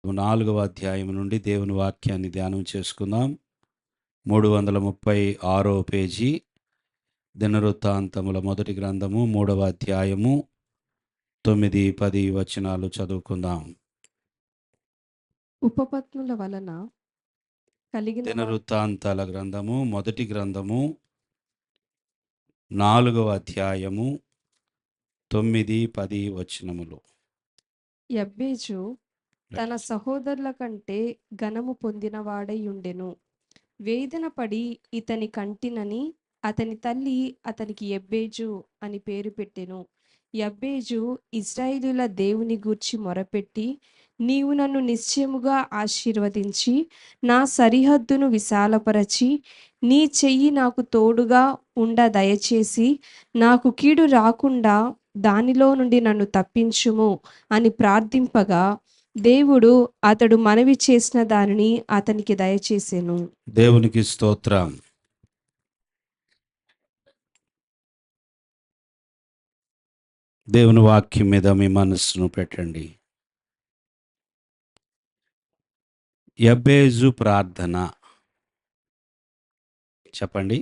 4వ అధ్యాయం నుండి దేవుని వాక్యాన్ని ధ్యానం చేసుకుందాం. 336 పేజీ, దినవృత్తాంతముల మొదటి గ్రంథము 3వ అధ్యాయము 9, 10 వచనాలు చదువుకుందాం. ఉపపత్నుల వలన కలిగిన దినవృత్తాంతాల గ్రంథము మొదటి గ్రంథము 4వ అధ్యాయము 9, 10 వచనములు. యబ్బేజు తన సహోదరుల కంటే ఘనము పొందినవాడై ఉండెను. వేదన పడి ఇతని కంటినని అతని తల్లి అతనికి యబ్బేజు అని పేరు పెట్టెను. యబ్బేజు ఇశ్రాయేలుల దేవుని గూర్చి మొరపెట్టి, నీవు నన్ను నిశ్చయముగా ఆశీర్వదించి నా సరిహద్దును విశాలపరచి నీ చెయ్యి నాకు తోడుగా ఉండ దయచేసి నాకు కీడు రాకుండా దానిలో నుండి నన్ను తప్పించుము అని ప్రార్థింపగా దేవుడు అతడు మనవి చేసిన దానిని అతనికి దయచేసెను. దేవునికి స్తోత్రం. దేవుని వాక్యం మీద మీ మనస్సును పెట్టండి. యబ్బేజు ప్రార్థన చెప్పండి.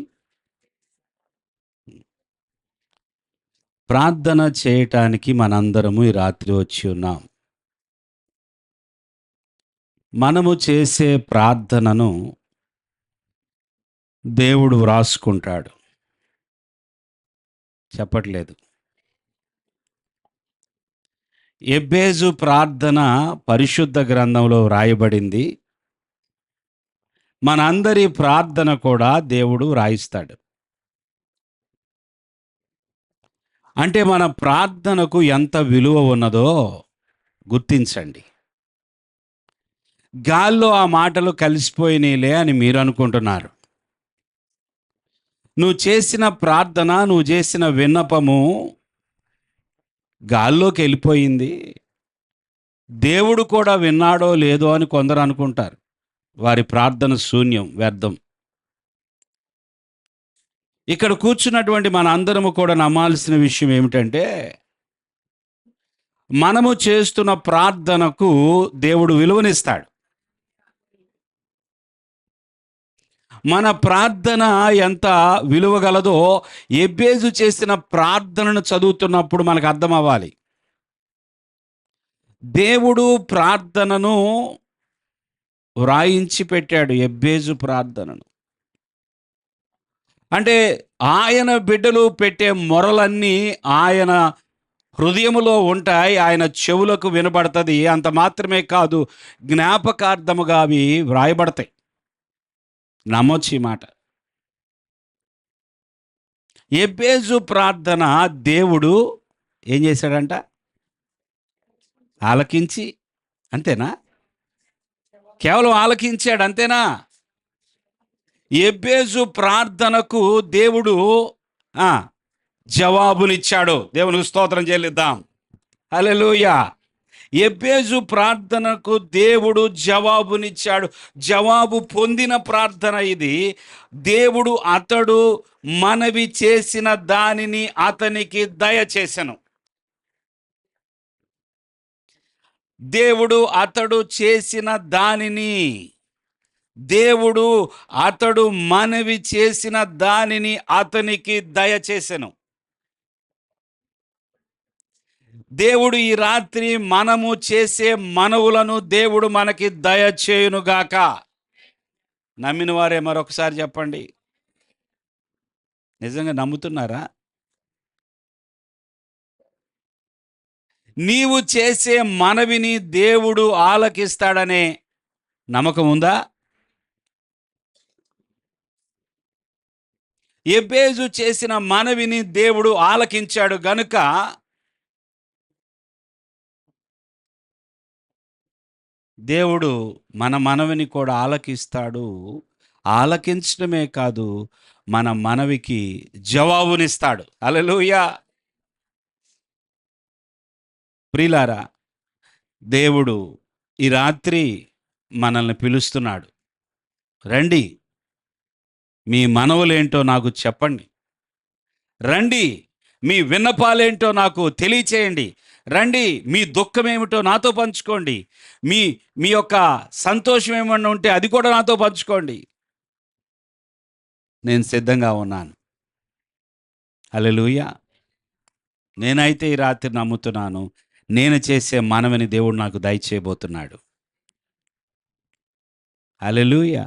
ప్రార్థన చేయటానికి మనందరము ఈ రాత్రి వచ్చి ఉన్నాం. మనము చేసే ప్రార్థనను దేవుడు వ్రాసుకుంటాడు. చెప్పట్లేదు. యబ్బేజు ప్రార్థన పరిశుద్ధ గ్రంథంలో వ్రాయబడింది. మనందరి ప్రార్థన కూడా దేవుడు వ్రాయిస్తాడు. అంటే మన ప్రార్థనకు ఎంత విలువ ఉన్నదో గుర్తించండి. గాల్లో ఆ మాటలు కలిసిపోయినాయిలే అని మీరు అనుకుంటున్నారు. నువ్వు చేసిన ప్రార్థన, నువ్వు చేసిన విన్నపము గాల్లోకి వెళ్ళిపోయింది, దేవుడు కూడా విన్నాడో లేదో అని కొందరు అనుకుంటారు. వారి ప్రార్థన శూన్యం, వ్యర్థం. ఇక్కడ కూర్చున్నటువంటి మన అందరము కూడా నమ్మాల్సిన విషయం ఏమిటంటే, మనము చేస్తున్న ప్రార్థనకు దేవుడు విలువనిస్తాడు. మన ప్రార్థన ఎంత విలువ గలదో యబ్బేజు చేసిన ప్రార్థనను చదువుతున్నప్పుడు మనకు అర్థం అవ్వాలి. దేవుడు ప్రార్థనను వ్రాయించి పెట్టాడు. యబ్బేజు ప్రార్థనను అంటే ఆయన బిడ్డలు పెట్టే మొరలన్నీ ఆయన హృదయములో ఉంటాయి, ఆయన చెవులకు వినబడుతుంది. అంత మాత్రమే కాదు, జ్ఞాపకార్థముగా అవి వ్రాయబడతాయి. నమ్మొచ్చు ఈ మాట. యబ్బేజు ప్రార్థన దేవుడు ఏం చేశాడంట? ఆలకించి, అంతేనా? కేవలం ఆలకించాడు, అంతేనా? యబ్బేజు ప్రార్థనకు దేవుడు జవాబునిచ్చాడు. దేవునికి స్తోత్రం చెల్లిద్దాం. హల్లెలూయా. యబ్బేజు ప్రార్థనకు దేవుడు జవాబునిచ్చాడు. జవాబు పొందిన ప్రార్థన ఇది. దేవుడు అతడు మనవి చేసిన దానిని అతనికి దయచేసెను. దేవుడు అతడు చేసిన దానిని, దేవుడు అతడు మనవి చేసిన దానిని అతనికి దయచేసెను. దేవుడు ఈ రాత్రి మనము చేసే మనవులను దేవుడు మనకి దయచేయునుగాక. నమ్మిన వారే మరొకసారి చెప్పండి. నిజంగా నమ్ముతున్నారా? నీవు చేసే మనవిని దేవుడు ఆలకిస్తాడనే నమ్మకం ఉందా? యబ్బేజు చేసిన మనవిని దేవుడు ఆలకించాడు గనుక దేవుడు మన మనవిని కూడా ఆలకిస్తాడు. ఆలకించడమే కాదు, మన మనవికి జవాబునిస్తాడు. హల్లెలూయా. ప్రియులారా, దేవుడు ఈ రాత్రి మనల్ని పిలుస్తున్నాడు. రండి, మీ మనవులేంటో నాకు చెప్పండి. రండి, మీ విన్నపాలేంటో నాకు తెలియచేయండి. రండి, మీ దుఃఖం ఏమిటో నాతో పంచుకోండి, మీ మీ యొక్క సంతోషం ఏమన్నా ఉంటే అది కూడా నాతో పంచుకోండి, నేను సిద్ధంగా ఉన్నాను. హల్లెలూయా. నేనైతే ఈ రాత్రి నమ్ముతున్నాను, నేను చేసే మనవిని దేవుడు నాకు దయచేయబోతున్నాడు. హల్లెలూయా.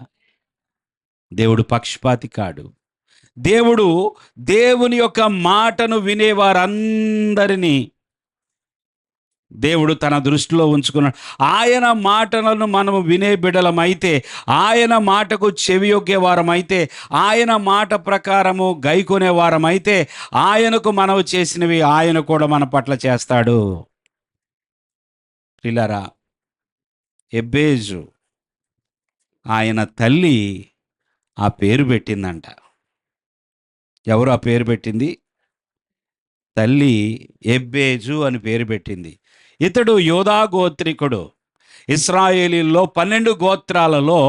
దేవుడు పక్షపాతి కాడు. దేవుడు దేవుని యొక్క మాటను వినేవారందరినీ దేవుడు తన దృష్టిలో ఉంచుకున్నాడు. ఆయన మాటలను మనము వినే బిడలమైతే, ఆయన మాటకు చెవియొగ్గే వారమైతే, ఆయన మాట ప్రకారము గైకొనే వారమైతే, ఆయనకు మనము చేసినవి ఆయన కూడా మన పట్ల చేస్తాడు. ప్రియులారా, ఎబ్బేజు ఆయన తల్లి ఆ పేరు పెట్టిందంట. ఎవరు ఆ పేరు పెట్టింది? తల్లి ఎబ్బేజు అని పేరు పెట్టింది. ఇతడు యూదా గోత్రికుడు. ఇశ్రాయేలీల్లో 12 గోత్రాలలో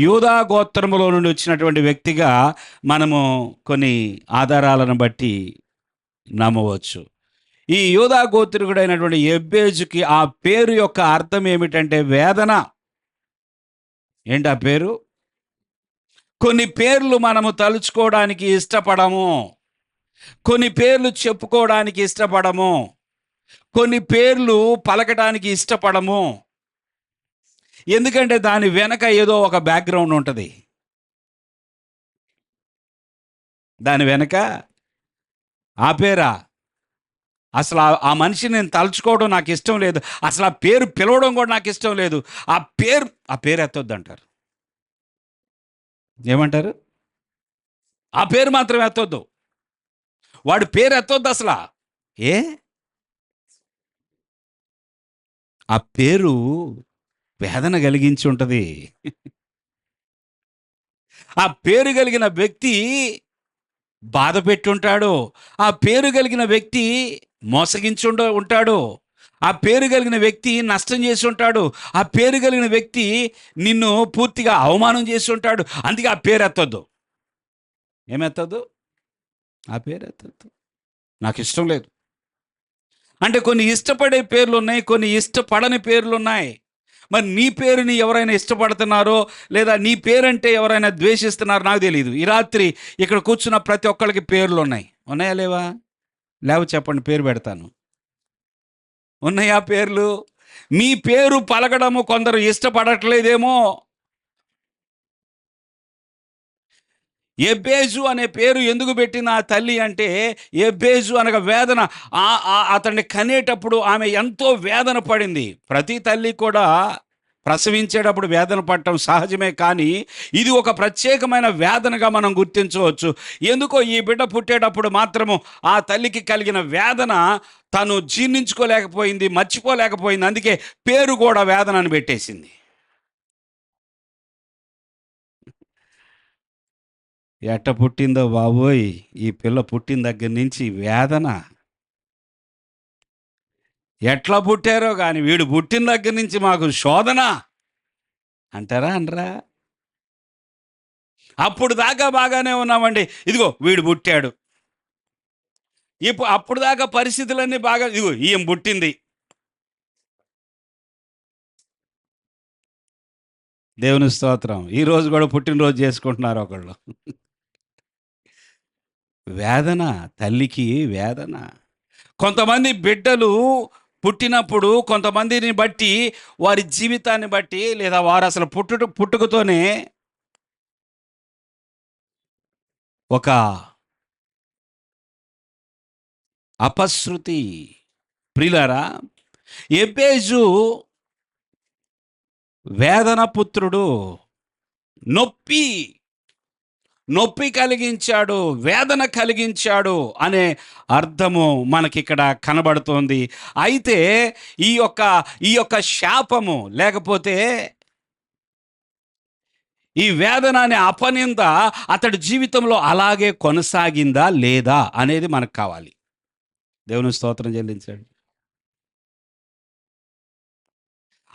యూదా గోత్రములో నుండి వచ్చినటువంటి వ్యక్తిగా మనము కొన్ని ఆధారాలను బట్టి నమ్మవచ్చు. ఈ యూదా గోత్రికుడైనటువంటి ఎబ్బేజుకి ఆ పేరు యొక్క అర్థం ఏమిటంటే వేదన. ఏంటి ఆ పేరు? కొన్ని పేర్లు మనము తలుచుకోవడానికి ఇష్టపడము, కొన్ని పేర్లు చెప్పుకోవడానికి ఇష్టపడము, కొన్ని పేర్లు పలకడానికి ఇష్టపడము. ఎందుకంటే దాని వెనక ఏదో ఒక బ్యాక్గ్రౌండ్ ఉంటుంది. దాని వెనక ఆ పేరా, అసలు ఆ మనిషిని నేను తలుచుకోవడం నాకు ఇష్టం లేదు, అసలు ఆ పేరు పిలవడం కూడా నాకు ఇష్టం లేదు, ఆ పేరు ఎత్తొద్దు అంటారు. ఏమంటారు? ఆ పేరు మాత్రం ఎత్తొద్దు, వాడి పేరు ఎత్తొద్దు అసలు. ఏ ఆ పేరు వేదన కలిగించి ఉంటుంది. ఆ పేరు కలిగిన వ్యక్తి బాధ పెట్టుంటాడు, ఆ పేరు కలిగిన వ్యక్తి ఉంటాడు, ఆ పేరు కలిగిన వ్యక్తి నష్టం చేసి ఉంటాడు, ఆ పేరు కలిగిన వ్యక్తి నిన్ను పూర్తిగా అవమానం చేసి ఉంటాడు. అందుకే ఆ పేరు ఎత్తొద్దు. ఏమెత్తద్దు? ఆ పేరు ఎత్తద్దు, నాకు ఇష్టం లేదు. అంటే కొన్ని ఇష్టపడే పేర్లు ఉన్నాయి, కొన్ని ఇష్టపడని పేర్లు ఉన్నాయి. మరి నీ పేరుని ఎవరైనా ఇష్టపడుతున్నారో లేదా నీ పేరంటే ఎవరైనా ద్వేషిస్తున్నారో నాకు తెలియదు. ఈ రాత్రి ఇక్కడ కూర్చున్న ప్రతి ఒక్కరికి పేర్లు ఉన్నాయి. ఉన్నాయా లేవా? లేవు చెప్పండి, పేరు పెడతాను. ఉన్నాయా పేర్లు? మీ పేరు పలకడము కొందరు ఇష్టపడట్లేదేమో. ఎబ్బేజు అనే పేరు ఎందుకు పెట్టిన ఆ తల్లి అంటే, ఎబ్బేజు అనగా వేదన. అతన్ని కనేటప్పుడు ఆమె ఎంతో వేదన పడింది. ప్రతి తల్లి కూడా ప్రసవించేటప్పుడు వేదన పడటం సహజమే, కానీ ఇది ఒక ప్రత్యేకమైన వేదనగా మనం గుర్తించవచ్చు. ఎందుకో ఈ బిడ్డ పుట్టేటప్పుడు మాత్రము ఆ తల్లికి కలిగిన వేదన తను జీర్ణించుకోలేకపోయింది, మర్చిపోలేకపోయింది. అందుకే పేరు కూడా వేదనని పెట్టేసింది. ఎట్ట పుట్టిందో బాబోయ్, ఈ పిల్ల పుట్టిన దగ్గర నుంచి వేదన. ఎట్లా పుట్టారో కానీ వీడు పుట్టిన దగ్గర నుంచి మాకు శోధన అంటారా? అనరా? అప్పుడు దాకా బాగానే ఉన్నామండి, ఇదిగో వీడు పుట్టాడు. అప్పుడు దాకా పరిస్థితులన్నీ బాగా, ఇదిగో ఈయన పుట్టింది. దేవుని స్తోత్రం. ఈరోజు కూడా పుట్టినరోజు చేసుకుంటున్నారు ఒకళ్ళు. వేదన, తల్లికి వేదన. కొంతమంది బిడ్డలు పుట్టినప్పుడు కొంతమందిని బట్టి, వారి జీవితాన్ని బట్టి, లేదా వారు అసలు పుట్టుకతోనే ఒక అపశృతి. ప్రియులారా, ఎబ్బేజు వేదన పుత్రుడు, నొప్పి నొప్పి కలిగించాడు, వేదన కలిగించాడు అనే అర్థము మనకిక్కడ కనబడుతోంది. అయితే ఈ యొక్క శాపము లేకపోతే ఈ వేదన అనే అపనింద అతడి జీవితంలో అలాగే కొనసాగిందా లేదా అనేది మనకు కావాలి. దేవుని స్తోత్రం చెల్లించాడు.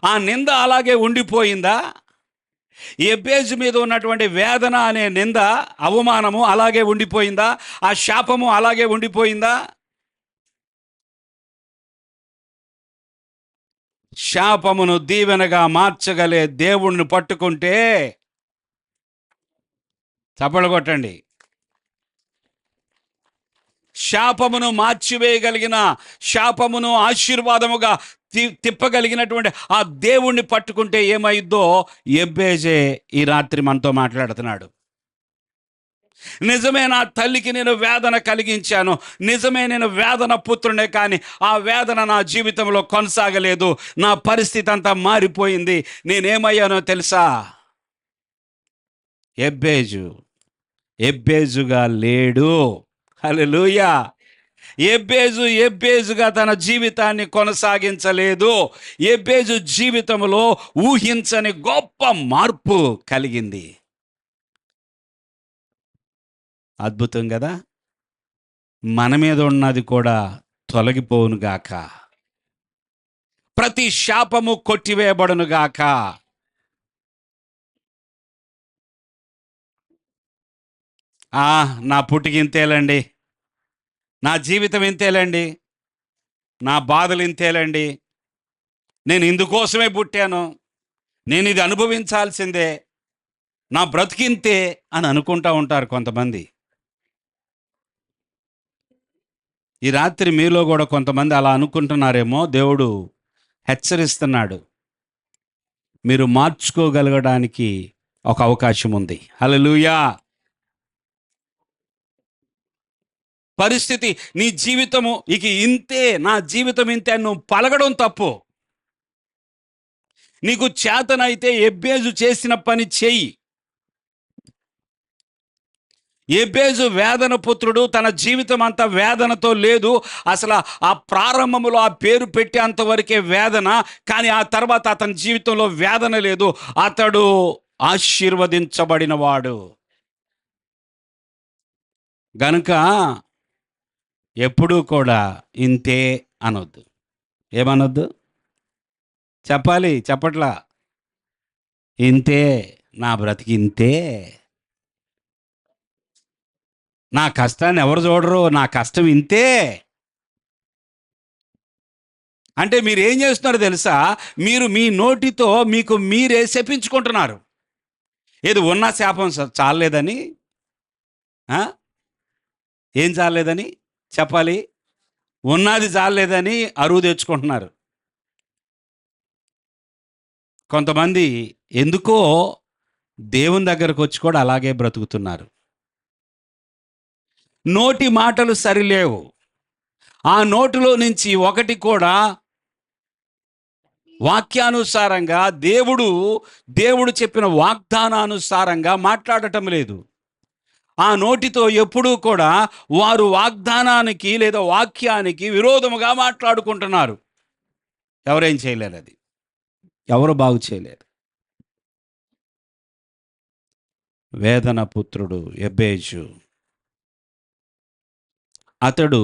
ఆ నింద అలాగే ఉండిపోయిందా? ఎబ్బేజు మీద ఉన్నటువంటి వేదన అనే నింద, అవమానము అలాగే ఉండిపోయిందా? ఆ శాపము అలాగే ఉండిపోయిందా? శాపమును దీవెనగా మార్చగలే దేవుణ్ణి పట్టుకుంటే, చప్పలు కొట్టండి, శాపమును మార్చివేయగలిగిన, శాపమును ఆశీర్వాదముగా తిప్పగలిగినటువంటి ఆ దేవుణ్ణి పట్టుకుంటే ఏమైద్దో ఎబ్బేజే ఈ రాత్రి మనతో మాట్లాడుతున్నాడు. నిజమే, నా తల్లికి నేను వేదన కలిగించాను, నిజమే నేను వేదన పుత్రుడే, కానీ ఆ వేదన నా జీవితంలో కొనసాగలేదు, నా పరిస్థితి అంతా మారిపోయింది. నేనేమయ్యానో తెలుసా? ఎబ్బేజుగా లేడు. హల్లెలూయా. ఎబ్బేజుగా తన జీవితాన్ని కొనసాగించలేదు. ఎబ్బేజు జీవితంలో ఊహించని గొప్ప మార్పు కలిగింది. అద్భుతం కదా. మన మీద ఉన్నది కూడా తొలగిపోవును గాక, ప్రతి శాపము కొట్టివేయబడును గాక. నా పుట్టికి ఇంతేలండి, నా జీవితం ఇంతేలండి, నా బాధలు ఇంతేలండి, నేను ఇందుకోసమే పుట్టాను, నేను ఇది అనుభవించాల్సిందే, నా బ్రతికింతే అని అనుకుంటా ఉంటారు కొంతమంది. ఈ రాత్రి మీలో కూడా కొంతమంది అలా అనుకుంటున్నారేమో. దేవుడు హెచ్చరిస్తున్నాడు, మీరు మార్చుకోగలగడానికి ఒక అవకాశం ఉంది. హల్లెలూయా. పరిస్థితి, నీ జీవితము ఇక ఇంతే, నా జీవితం ఇంతే అని నువ్వు పలకడం తప్పు. నీకు చేతనైతే ఎబ్బేజు చేసిన పని చెయ్యి. ఎబ్బేజు వేదన పుత్రుడు, తన జీవితం అంతా వేదనతో లేదు. అసలు ఆ ప్రారంభంలో ఆ పేరు పెట్టేంతవరకే వేదన, కానీ ఆ తర్వాత అతని జీవితంలో వేదన లేదు. అతడు ఆశీర్వదించబడినవాడు. గనుక ఎప్పుడూ కూడా ఇంతే అనొద్దు. ఏమనొద్దు? చెప్పాలి, చెప్పట్లా. ఇంతే, నా బ్రతికి ఇంతే, నా కష్టాన్ని ఎవరు చూడరు, నా కష్టం ఇంతే అంటే మీరు ఏం చేస్తున్నారు తెలుసా? మీరు మీ నోటితో మీకు మీరే శపించుకుంటున్నారు. ఏది ఉన్న శాపం చాలేదని, ఏం చాలేదని చెప్పాలి, ఉన్నది చాలేదని అరువు తెచ్చుకుంటున్నారు. కొంతమంది ఎందుకో దేవుని దగ్గరకు వచ్చి కూడా అలాగే బ్రతుకుతున్నారు. నోటి మాటలు సరిలేవు. ఆ నోటిలో నుంచి ఒకటి కూడా వాక్యానుసారంగా, దేవుడు చెప్పిన వాగ్దానానుసారంగా మాట్లాడటం లేదు. ఆ నోటితో ఎప్పుడూ కూడా వారు వాగ్దానానికి లేదా వాక్యానికి విరోధముగా మాట్లాడుకుంటున్నారు. ఎవరేం చేయలేరు, అది ఎవరు బాగు చేయలేరు. వేదన పుత్రుడు ఎబ్బేజు, అతడు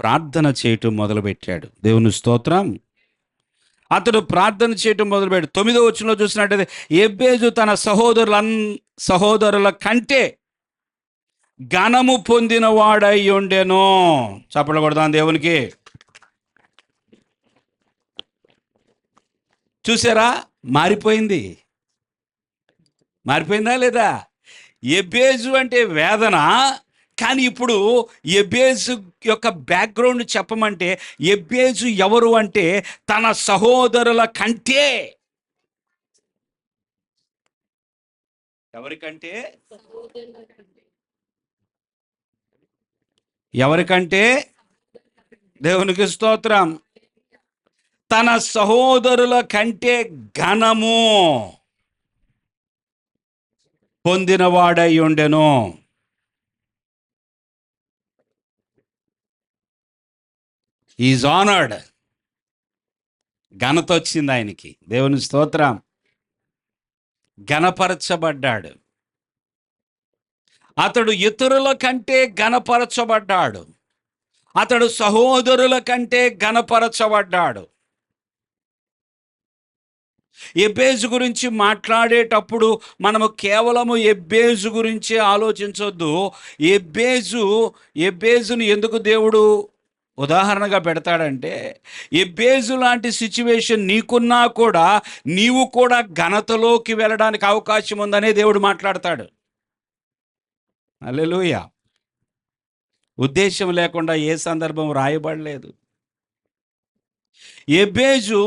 ప్రార్థన చేయటం మొదలుపెట్టాడు. దేవుని స్తోత్రం. అతడు ప్రార్థన చేయటం మొదలుపెట్టాడు. 9వ వచనంలో చూసినట్టయితే, ఎబ్బేజు తన సహోదరుల కంటే ఘనము పొందిన వాడై ఉండెను. చప్పట్లు కొడదాం దేవునికి. చూసారా, మారిపోయిందా లేదా? ఎబ్బేజు అంటే వేదన, కానీ ఇప్పుడు ఎబ్బేజు యొక్క బ్యాక్గ్రౌండ్ చెప్పమంటే, ఎబ్బేజు ఎవరు అంటే తన సహోదరుల కంటే, ఎవరికంటే దేవునికి స్తోత్రం, తన సహోదరుల కంటే ఘనము పొందినవాడై ఉండెను. ఈజ్ ఆనర్డ్, ఘనత వచ్చింది ఆయనకి. దేవుని స్తోత్రం. ఘనపరచబడ్డాడు. అతడు ఇతరుల కంటే ఘనపరచబడ్డాడు. అతడు సహోదరుల కంటే ఘనపరచబడ్డాడు. ఎబ్బేజు గురించి మాట్లాడేటప్పుడు మనము కేవలము ఎబ్బేజు గురించి ఆలోచించొద్దు. ఎబ్బేజుని ఎందుకు దేవుడు ఉదాహరణగా పెడతాడంటే, ఎబ్బేజు లాంటి సిచ్యువేషన్ నీకున్నా కూడా నీవు కూడా ఘనతలోకి వెళ్ళడానికి అవకాశం ఉందనే దేవుడు మాట్లాడతాడు. హల్లెలూయా. ఉద్దేశం లేకుండా ఏ సందర్భం రాయబడలేదు. ఎబ్బేజు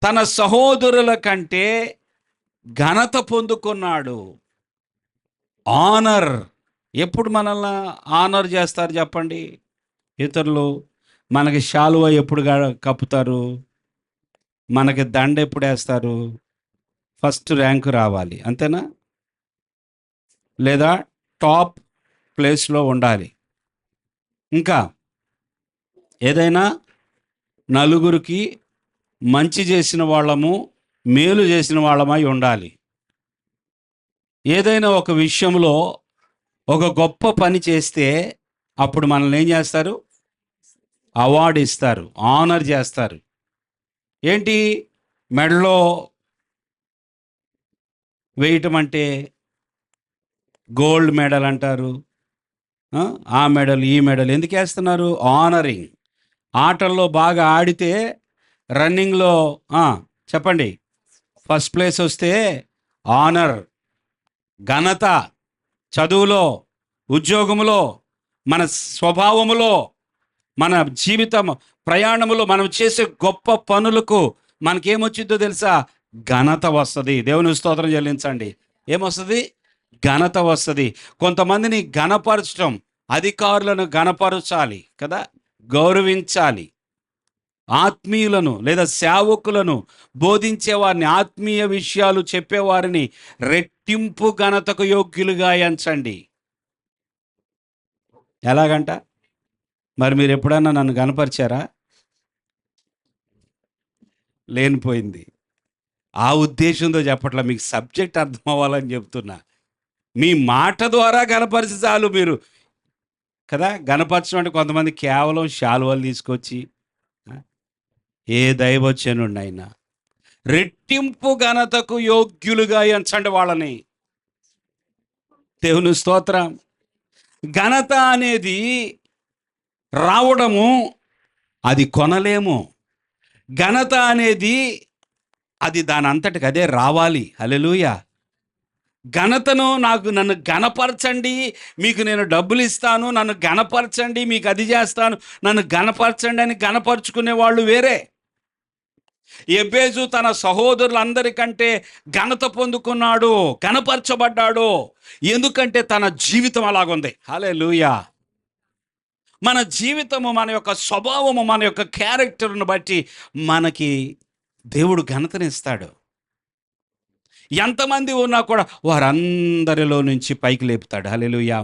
తన సహోదరుల కంటే ఘనత పొందుకున్నాడు. ఆనర్. ఎప్పుడు మనల్ని ఆనర్ చేస్తారు చెప్పండి? ఇతరులు మనకి శాలువ ఎప్పుడు కప్పుతారు? మనకి దండ ఎప్పుడు వేస్తారు? ఫస్ట్ ర్యాంకు రావాలి, అంతేనా? లేదా టాప్ ప్లేస్లో ఉండాలి. ఇంకా ఏదైనా నలుగురికి మంచి చేసిన వాళ్ళము, మేలు చేసిన వాళ్ళమై ఉండాలి. ఏదైనా ఒక విషయంలో ఒక గొప్ప పని చేస్తే అప్పుడు మనల్ని ఏం చేస్తారు? అవార్డు ఇస్తారు, ఆనర్ చేస్తారు. ఏంటి? మెడలో వేయటం అంటే గోల్డ్ మెడల్ అంటారు. ఆ మెడల్, ఈ మెడల్ ఎందుకు వేస్తున్నారు? ఆనరింగ్. ఆటల్లో బాగా ఆడితే రన్నింగ్లో చెప్పండి, ఫస్ట్ ప్లేస్ వస్తే ఆనర్, ఘనత. చదువులో, ఉద్యోగములో, మన స్వభావములో, మన జీవితం ప్రయాణములో మనం చేసే గొప్ప పనులకు మనకేమొచ్చిందో తెలుసా? ఘనత వస్తుంది. దేవుని స్తోత్రం చెల్లించండి. ఏమొస్తుంది? ఘనత వస్తుంది. కొంతమందిని ఘనపరచడం, అధికారులను ఘనపరచాలి కదా, గౌరవించాలి. ఆత్మీయులను లేదా సేవకులను, బోధించేవారిని, ఆత్మీయ విషయాలు చెప్పేవారిని రెట్టింపు ఘనతకు యోగ్యులుగా ఎంచండి. ఎలాగంట? మరి మీరు ఎప్పుడన్నా నన్ను గనపరిచారా? లేనిపోయింది. ఆ ఉద్దేశంతో చెప్పట్లా, మీకు సబ్జెక్ట్ అర్థం అవ్వాలని చెప్తున్నా. మీ మాట ద్వారా గనపరిచి చాలు మీరు కదా. గనపరచడం అంటే కొంతమంది కేవలం శాలువలు తీసుకొచ్చి, ఏ దైవజనుడిని అయినా రెట్టింపు ఘనతకు యోగ్యులుగా ఎంచండి వాళ్ళని. దేవుని స్తోత్రం. ఘనత అనేది రావడము, అది కొనలేము. ఘనత అనేది అది దాని అంతటికి అదే రావాలి. హల్లెలూయా. ఘనతను నన్ను ఘనపరచండి, మీకు నేను డబ్బులు ఇస్తాను, నన్ను ఘనపరచండి, మీకు అది చేస్తాను, నన్ను ఘనపరచండి అని ఘనపరుచుకునే వాళ్ళు వేరే. ఎబ్బేజు తన సహోదరులందరికంటే ఘనత పొందుకున్నాడు, ఘనపరచబడ్డాడు. ఎందుకంటే తన జీవితం అలాగుంది. హల్లెలూయా. మన జీవితము, మన యొక్క స్వభావము, మన యొక్క క్యారెక్టర్ను బట్టి మనకి దేవుడు ఘనతనిస్తాడు. ఎంతమంది ఉన్నా కూడా వారందరిలో నుంచి పైకి లేపుతాడు. హల్లెలూయా.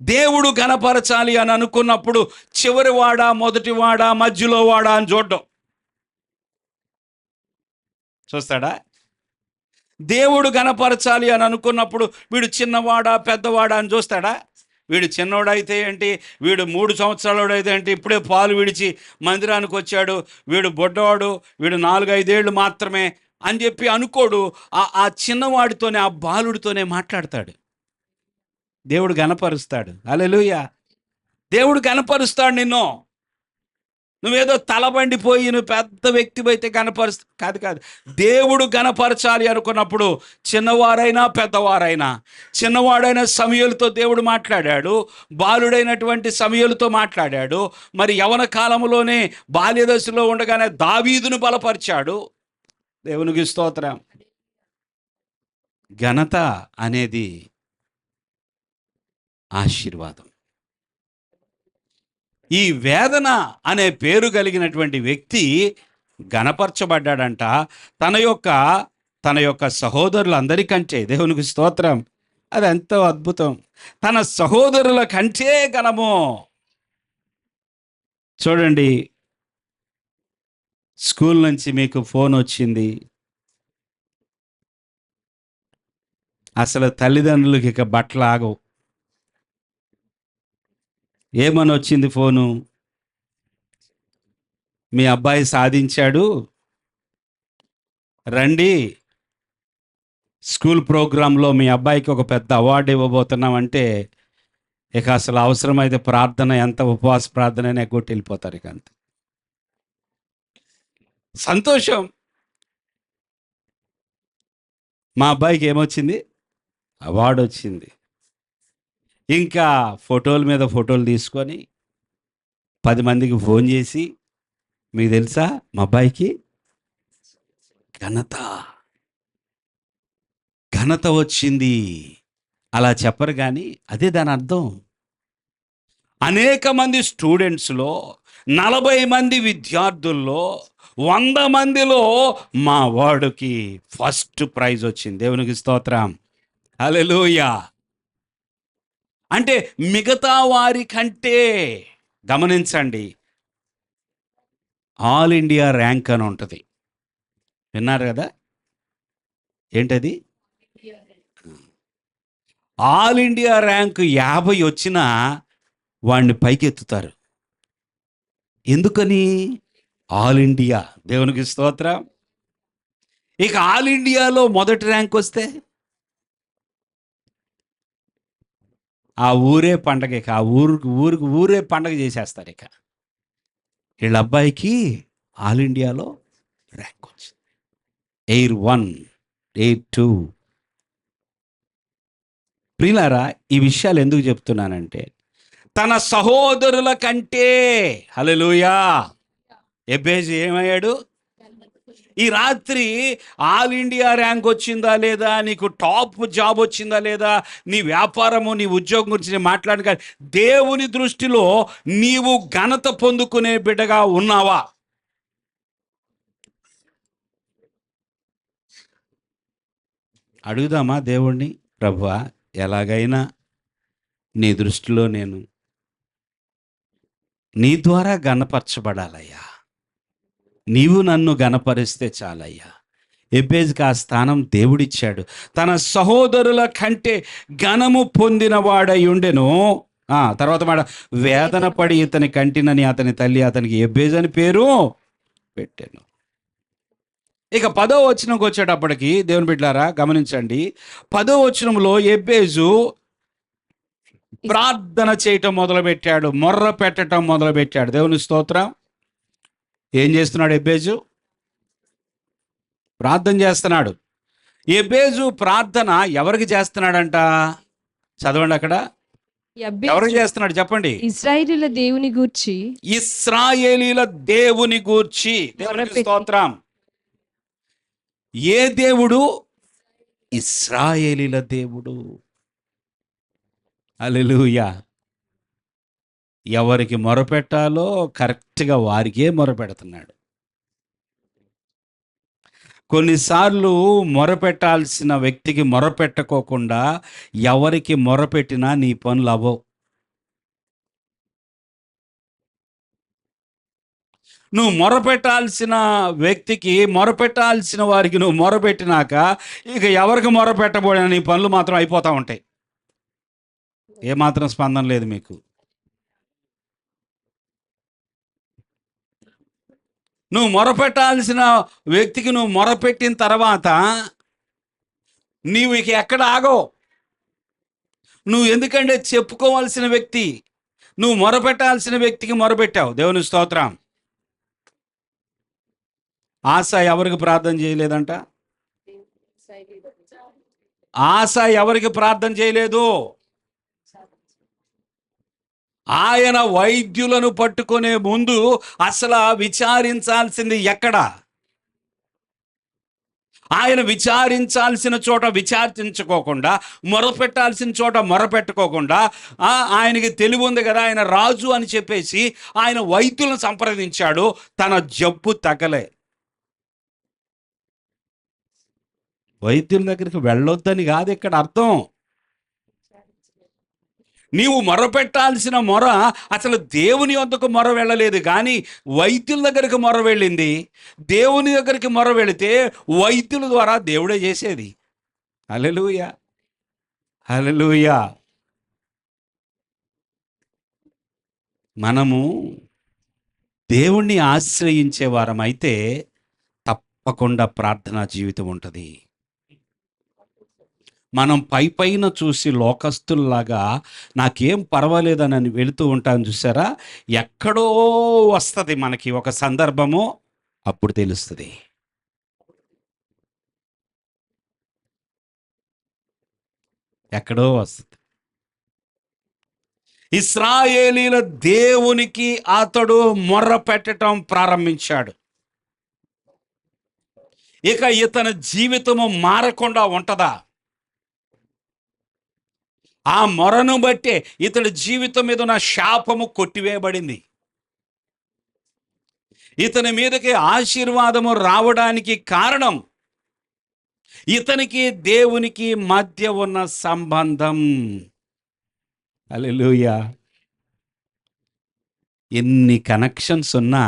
దేవుడు ఘనపరచాలి అని అనుకున్నప్పుడు చివరివాడా, మొదటివాడా, మధ్యలో వాడా అని చూడడం. చూస్తాడా? దేవుడు ఘనపరచాలి అని అనుకున్నప్పుడు వీడు చిన్నవాడా, పెద్దవాడా అని చూస్తాడా? వీడు చిన్నవాడైతే ఏంటి, వీడు 3 సంవత్సరాలు అయితే ఏంటి, ఇప్పుడే పాలు విడిచి మందిరానికి వచ్చాడు, వీడు బొడ్డవాడు, వీడు 4-5 ఏళ్ళు మాత్రమే అని చెప్పి అనుకోడు. ఆ చిన్నవాడితోనే, ఆ బాలుడితోనే మాట్లాడతాడు. దేవుడు ఘనపరుస్తాడు. హల్లెలూయా. దేవుడు ఘనపరుస్తాడు నిన్ను. నువ్వేదో తలబండిపోయి నువ్వు పెద్ద వ్యక్తి అయితే కాదు. దేవుడు ఘనపరచాలి అనుకున్నప్పుడు చిన్నవారైనా పెద్దవారైనా, చిన్నవాడైన సమూయేలుతో దేవుడు మాట్లాడాడు, బాలుడైనటువంటి సమూయేలుతో మాట్లాడాడు. మరి యవన కాలంలోనే బాల్య దశలో ఉండగానే దావీదును బలపరిచాడు. దేవునికి స్తోత్రం. ఘనత అనేది ఆశీర్వాదం. ఈ వేదన అనే పేరు కలిగినటువంటి వ్యక్తి ఘనపరచబడ్డాడంట తన యొక్క సహోదరులందరికంటే. దేవునికి స్తోత్రం. అది ఎంతో అద్భుతం. తన సహోదరుల కంటే ఘనము. చూడండి, స్కూల్ నుంచి మీకు ఫోన్ వచ్చింది. అసలు తల్లిదండ్రులకి ఇక బట్టలు ఆగవు. ఏమని వచ్చింది ఫోను? మీ అబ్బాయి సాధించాడు, రండి, స్కూల్ ప్రోగ్రాంలో మీ అబ్బాయికి ఒక పెద్ద అవార్డు ఇవ్వబోతున్నామంటే ఇక అసలు అవసరమైతే ప్రార్థన, ఎంత ఉపవాస ప్రార్థన అయినా ఎగ్గొట్టి వెళ్ళిపోతారు ఇక అంతే. సంతోషం. మా అబ్బాయికి ఏమొచ్చింది? అవార్డు వచ్చింది. ఇంకా ఫోటోల మీద ఫోటోలు తీసుకొని 10 మందికి ఫోన్ చేసి, మీకు తెలుసా మా అబ్బాయికి ఘనత ఘనత వచ్చింది అలా చెప్పరు, కానీ అదే దాని అర్థం. అనేక మంది స్టూడెంట్స్లో, 40 మంది విద్యార్థుల్లో, 100 మందిలో మా వాడికి ఫస్ట్ ప్రైజ్ వచ్చింది. దేవునికి స్తోత్రం. హల్లెలూయా. అంటే మిగతా వారి కంటే, గమనించండి, ఆల్ ఇండియా ర్యాంక్ అని ఉంటుంది. విన్నారు కదా? ఏంటది? ఆల్ ఇండియా ర్యాంక్ 50 వచ్చినా వాడిని పైకెత్తుతారు. ఎందుకని? All India. దేవునికి స్తోత్రం. ఇక ఆల్ ఇండియాలో మొదటి ర్యాంక్ వస్తే ఆ ఊరే పండగ. ఇక ఆ ఊరే పండగ చేసేస్తారు. ఇక వీళ్ళ అబ్బాయికి ఆల్ ఇండియాలో ర్యాంక్ వచ్చింది. Air 1, air 2. ప్రియులారా, ఈ విషయాలు ఎందుకు చెప్తున్నానంటే, తన సహోదరుల కంటే, హల్లెలూయా, ఎబ్బేజు ఏమయ్యాడు? ఈ రాత్రి ఆల్ ఇండియా ర్యాంక్ వచ్చిందా లేదా, నీకు టాప్ జాబ్ వచ్చిందా లేదా, నీ వ్యాపారము, నీ ఉద్యోగం గురించి నేను మాట్లాడను, కానీ దేవుని దృష్టిలో నీవు ఘనత పొందుకునే బిడ్డగా ఉన్నావా? అడుగుదామా దేవుణ్ణి, ప్రభువా, ఎలాగైనా నీ దృష్టిలో నేను నీ ద్వారా ఘనపరచబడాలయ్యా, నీవు నన్ను ఘనపరిస్తే చాలయ్యా. ఎబ్బేజుకి ఆ స్థానం దేవుడిచ్చాడు. తన సహోదరుల కంటే ఘనము పొందిన వాడై ఉండెను. తర్వాత మాట, వేదన పడి ఇతని కంటినని అతని తల్లి అతనికి ఎబ్బేజు అని పేరు పెట్టాను. ఇక 10వ వచనంకి వచ్చేటప్పటికి, దేవుని బిడ్డలారా గమనించండి, 10వ వచనంలో ఎబ్బేజు ప్రార్థన చేయటం మొదలుపెట్టాడు, మొర్ర పెట్టడం మొదలుపెట్టాడు. దేవుని స్తోత్రం. ఏం చేస్తున్నాడు ఎబ్బేజు? ప్రార్థన చేస్తున్నాడు. ఎబ్బేజు ప్రార్థన ఎవరికి చేస్తున్నాడంట? చదవండి అక్కడ. ఎవరికి చేస్తున్నాడు చెప్పండి? ఇశ్రాయేలీయుల దేవుని గూర్చి. ఇశ్రాయేలీయుల దేవుని గూర్చి. దేవునికి స్తోత్రం. ఏ దేవుడు? ఇశ్రాయేలీయుల దేవుడు. హల్లెలూయా. ఎవరికి మొరపెట్టాలో కరెక్ట్గా వారికే మొరపెడుతున్నాడు. కొన్నిసార్లు మొరపెట్టాల్సిన వ్యక్తికి మొరపెట్టుకోకుండా ఎవరికి మొరపెట్టినా నీ పనులు అవ్వవు. నువ్వు మొరపెట్టాల్సిన వ్యక్తికి, మొరపెట్టాల్సిన వారికి నువ్వు మొరపెట్టినాక ఇక ఎవరికి మొరపెట్టబోయినా నీ పనులు మాత్రం అయిపోతూ ఉంటాయి. ఏమాత్రం స్పందన లేదు మీకు. నువ్వు మొరపెట్టాల్సిన వ్యక్తికి నువ్వు మొరపెట్టిన తర్వాత నీవు ఇక ఎక్కడ ఆగవు. నువ్వు ఎందుకంటే చెప్పుకోవాల్సిన వ్యక్తి, నువ్వు మొరపెట్టాల్సిన వ్యక్తికి మొరపెట్టావు. దేవుని స్తోత్రం. ఆశ ఎవరికి ప్రార్థన చేయలేదంట? ఆశ ఎవరికి ప్రార్థన చేయలేదు? ఆయన వైద్యులను పట్టుకునే ముందు అసలు విచారించాల్సింది ఎక్కడ? ఆయన విచారించాల్సిన చోట విచారించుకోకుండా, మొరపెట్టాల్సిన చోట మొరపెట్టుకోకుండా, ఆయనకి తెలివి ఉంది కదా, ఆయన రాజు అని చెప్పేసి ఆయన వైద్యులను సంప్రదించాడు. తన జబ్బు తగలే. వైద్యుల దగ్గరికి వెళ్ళొద్దని కాదు ఇక్కడ అర్థం. నీవు మొరపెట్టాల్సిన మొర అసలు దేవుని వద్దకు మొర వెళ్ళలేదు, కానీ వైద్యుల దగ్గరికి మొర వెళ్ళింది. దేవుని దగ్గరికి మొర వెళితే వైద్యుల ద్వారా దేవుడే చేసేది. హల్లెలూయా, హల్లెలూయా. మనము దేవుణ్ణి ఆశ్రయించే వారమైతే తప్పకుండా ప్రార్థనా జీవితం ఉంటుంది. మనం పైన చూసి లోకస్తుల్లాగా నాకేం పర్వాలేదని వెళుతూ ఉంటాను చూసారా, ఎక్కడో వస్తుంది మనకి ఒక సందర్భము, అప్పుడు తెలుస్తుంది. ఎక్కడో వస్తుంది. ఇశ్రాయేలీల దేవునికి అతడు మొర్ర పెట్టడం ప్రారంభించాడు. ఇక ఇతని జీవితము మారకుండా ఉంటదా? ఆ మొరను బట్టే ఇతడి జీవితం మీద ఉన్న శాపము కొట్టివేయబడింది. ఇతని మీదకి ఆశీర్వాదము రావడానికి కారణం ఇతనికి దేవునికి మధ్య ఉన్న సంబంధం. హల్లెలూయా. ఎన్ని కనెక్షన్స్ ఉన్నా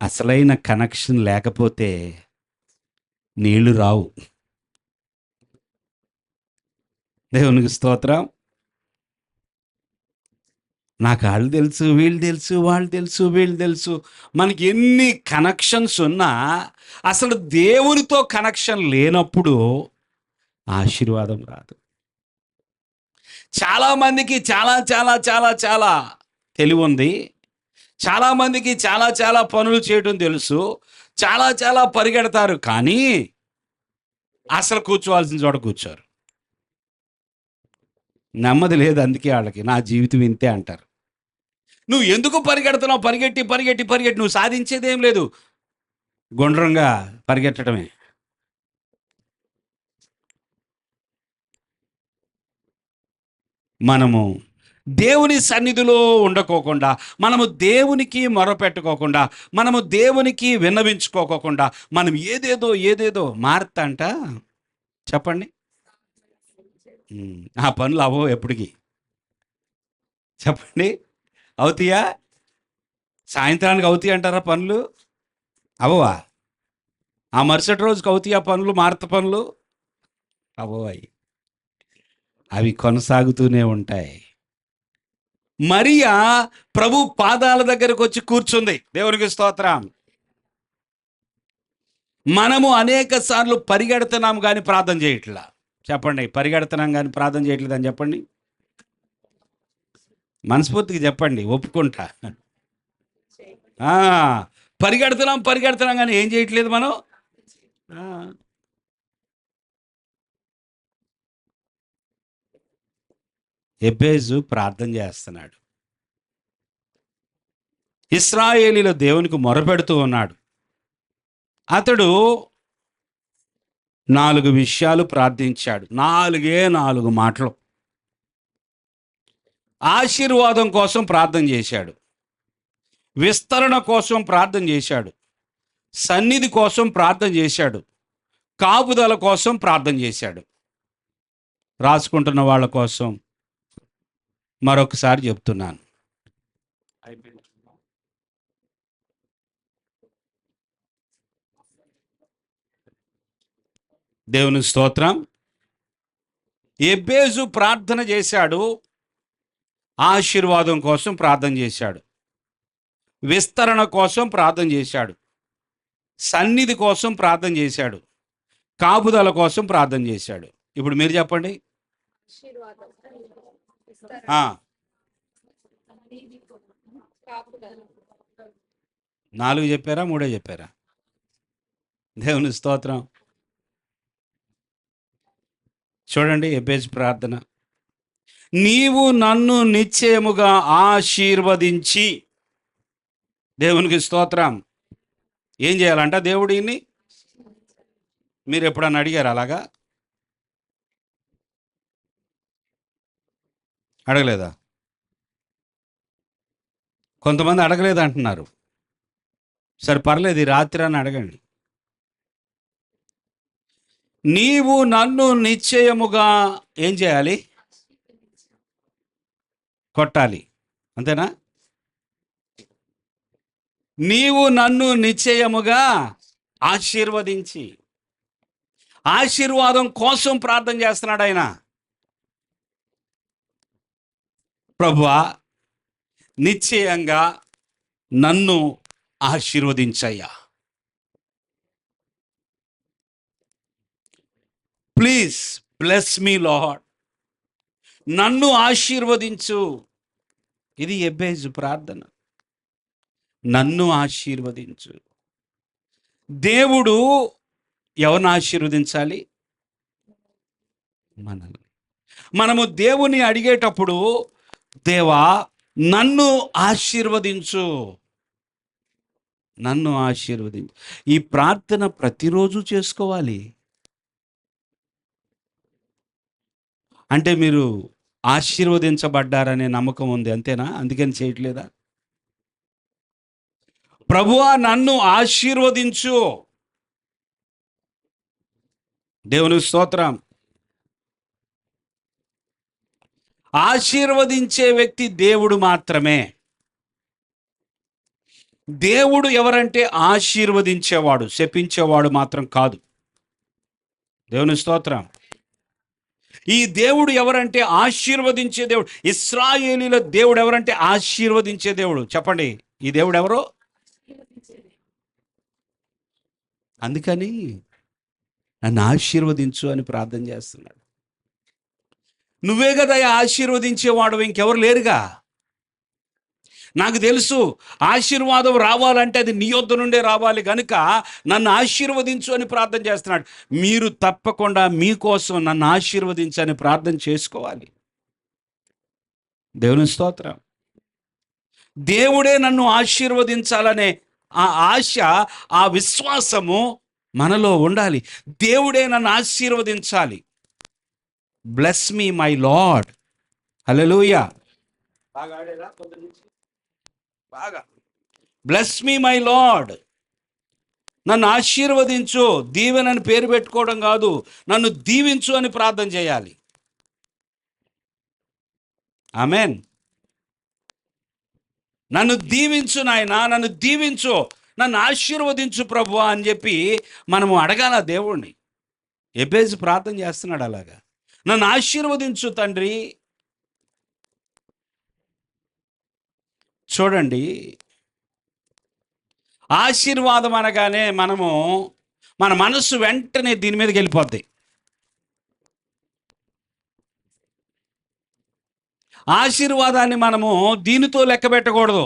అసలైన కనెక్షన్ లేకపోతే నీళ్లు రావు. దేవునికి స్తోత్రం. నాకు వాళ్ళు తెలుసు, వీళ్ళు తెలుసు, వాళ్ళు తెలుసు, వీళ్ళు తెలుసు, మనకి ఎన్ని కనెక్షన్స్ ఉన్నా అసలు దేవునితో కనెక్షన్ లేనప్పుడు ఆశీర్వాదం రాదు. చాలామందికి చాలా చాలా చాలా చాలా తెలివి ఉంది, చాలామందికి చాలా చాలా పనులు చేయడం తెలుసు, చాలా చాలా పరిగెడతారు, కానీ అసలు కూర్చోవాల్సిన చోట కూర్చోరు. నెమ్మది లేదు, అందుకే వాళ్ళకి నా జీవితం ఇంతే అంటారు. నువ్వు ఎందుకు పరిగెడుతున్నావు? పరిగెట్టి పరిగెట్టి పరిగెట్టి నువ్వు సాధించేదేం లేదు, గుండ్రంగా పరిగెట్టడమే. మనము దేవుని సన్నిధిలో ఉండకోకుండా, మనము దేవునికి మొరపెట్టుకోకుండా, మనము దేవునికి విన్నవించుకోకుండా, మనం ఏదేదో ఏదేదో మారుతాంట. చెప్పండి. ఆ పనులు అవ్వవు ఎప్పటికీ. చెప్పండి, అవుతాయా? సాయంత్రానికి అవుతాయి అంటారా పనులు? అవ్వవా? ఆ మరుసటి రోజుకి అవుతాయా పనులు? మార్త పనులు అవ్వవాయి, అవి కొనసాగుతూనే ఉంటాయి. మరియా ప్రభు పాదాల దగ్గరకు వచ్చి కూర్చుంది. దేవునికి స్తోత్రం. మనము అనేక సార్లు పరిగెడుతున్నాం కానీ ప్రార్థన చేయట్లా. చెప్పండి, పరిగెడుతున్నాం కానీ ప్రార్థన చేయట్లేదు అని చెప్పండి. మనస్ఫూర్తిగా చెప్పండి, ఒప్పుకుంటా. పరిగెడుతున్నాం పరిగెడుతున్నాం కానీ ఏం చేయట్లేదు మనం. ఎబేజు ప్రార్థన చేస్తున్నాడు, ఇశ్రాయేలీల దేవునికి మొరపెడుతూ ఉన్నాడు. అతడు 4 విషయాలు ప్రార్థించాడు. 4 మాటలు. ఆశీర్వాదం కోసం ప్రార్థన చేశాడు, విస్తరణ కోసం ప్రార్థన చేశాడు, సన్నిధి కోసం ప్రార్థన చేశాడు, కాపుదల కోసం ప్రార్థన చేశాడు. రాసుకుంటున్న వాళ్ళ కోసం మరొకసారి చెప్తున్నాను. దేవుని స్తోత్రం. ఎబేజు ప్రార్థన చేశాడు, ఆశీర్వాదం కోసం ప్రార్థన చేశాడు, విస్తరణ కోసం ప్రార్థన చేశాడు, సన్నిధి కోసం ప్రార్థన చేశాడు, కాపుదల కోసం ప్రార్థన చేశాడు. ఇప్పుడు మీరు చెప్పండి. 4 చెప్పారా? 3 చెప్పారా? దేవుని స్తోత్రం. చూడండి, ఎబేజు ప్రార్థన. నీవు నన్ను నిశ్చయముగా ఆశీర్వదించి. దేవునికి స్తోత్రం. ఏం చేయాలంట దేవుడిని? మీరు ఎప్పుడన్నా అడిగారు అలాగా? అడగలేదా? కొంతమంది అడగలేదు అంటున్నారు. సరే పర్లేదు, ఈ రాత్రి అని అడగండి. నీవు నన్ను నిశ్చయముగా ఏం చేయాలి? కొట్టాలి, అంతేనా? నీవు నన్ను నిశ్చయముగా ఆశీర్వదించి. ఆశీర్వాదం కోసం ప్రార్థన చేస్తున్నాడు ఆయన. ప్రభువా, నిశ్చయంగా నన్ను ఆశీర్వదించయ్యా. ప్లీజ్ బ్లెస్ మీ లార్డ్, నన్ను ఆశీర్వదించు. ఇది ఎబ్బేజు ప్రార్థన. నన్ను ఆశీర్వదించు. దేవుడు ఎవరిని ఆశీర్వదించాలి? మనల్ని. మనము దేవుని అడిగేటప్పుడు, దేవా నన్ను ఆశీర్వదించు, నన్ను ఆశీర్వదించు. ఈ ప్రార్థన ప్రతిరోజు చేసుకోవాలి. అంటే మీరు ఆశీర్వదించబడ్డారనే నమ్మకం ఉంది అంతేనా? అందుకని చేయట్లేదా? ప్రభువా నన్ను ఆశీర్వదించు. దేవుని స్తోత్రం. ఆశీర్వదించే వ్యక్తి దేవుడు మాత్రమే. దేవుడు ఎవరంటే ఆశీర్వదించేవాడు, శపించేవాడు మాత్రం కాదు. దేవుని స్తోత్రం. ఈ దేవుడు ఎవరంటే ఆశీర్వదించే దేవుడు. ఇశ్రాయేలీల దేవుడు ఎవరంటే ఆశీర్వదించే దేవుడు. చెప్పండి, ఈ దేవుడు ఎవరు? అందుకని నన్ను ఆశీర్వదించు అని ప్రార్థన చేస్తున్నాడు. నువ్వే కదా ఆశీర్వదించేవాడు, ఇంకెవరు లేరుగా. నాకు తెలుసు ఆశీర్వాదం రావాలంటే అది నీ యొద్ద నుండే రావాలి, కనుక నన్ను ఆశీర్వదించు అని ప్రార్థన చేస్తున్నాడు. మీరు తప్పకుండా మీకోసం నన్ను ఆశీర్వదించని ప్రార్థన చేసుకోవాలి. దేవుని స్తోత్రం. దేవుడే నన్ను ఆశీర్వదించాలనే ఆ ఆశ, ఆ విశ్వాసము మనలో ఉండాలి. దేవుడే నన్ను ఆశీర్వదించాలి. Bless me my lord. Hallelujah. బాగా బ్లెస్ మీ మై లార్డ్, నన్ను ఆశీర్వదించు. దీవెనని పేరు పెట్టుకోవడం కాదు, నన్ను దీవించు అని ప్రార్థన చేయాలి. ఆమెన్. నన్ను దీవించు నాయనా, నన్ను దీవించు, నన్ను ఆశీర్వదించు ప్రభువా అని చెప్పి మనము అడగాల దేవుణ్ణి. ఎబేజు ప్రార్థన చేస్తున్నాడు అలాగా. నన్ను ఆశీర్వదించు తండ్రి. చూడండి, ఆశీర్వాదం అనగానే మన మనస్సు వెంటనే దీని మీదకి వెళ్ళిపోద్ది. ఆశీర్వాదాన్ని మనము దీనితో లెక్క పెట్టకూడదు.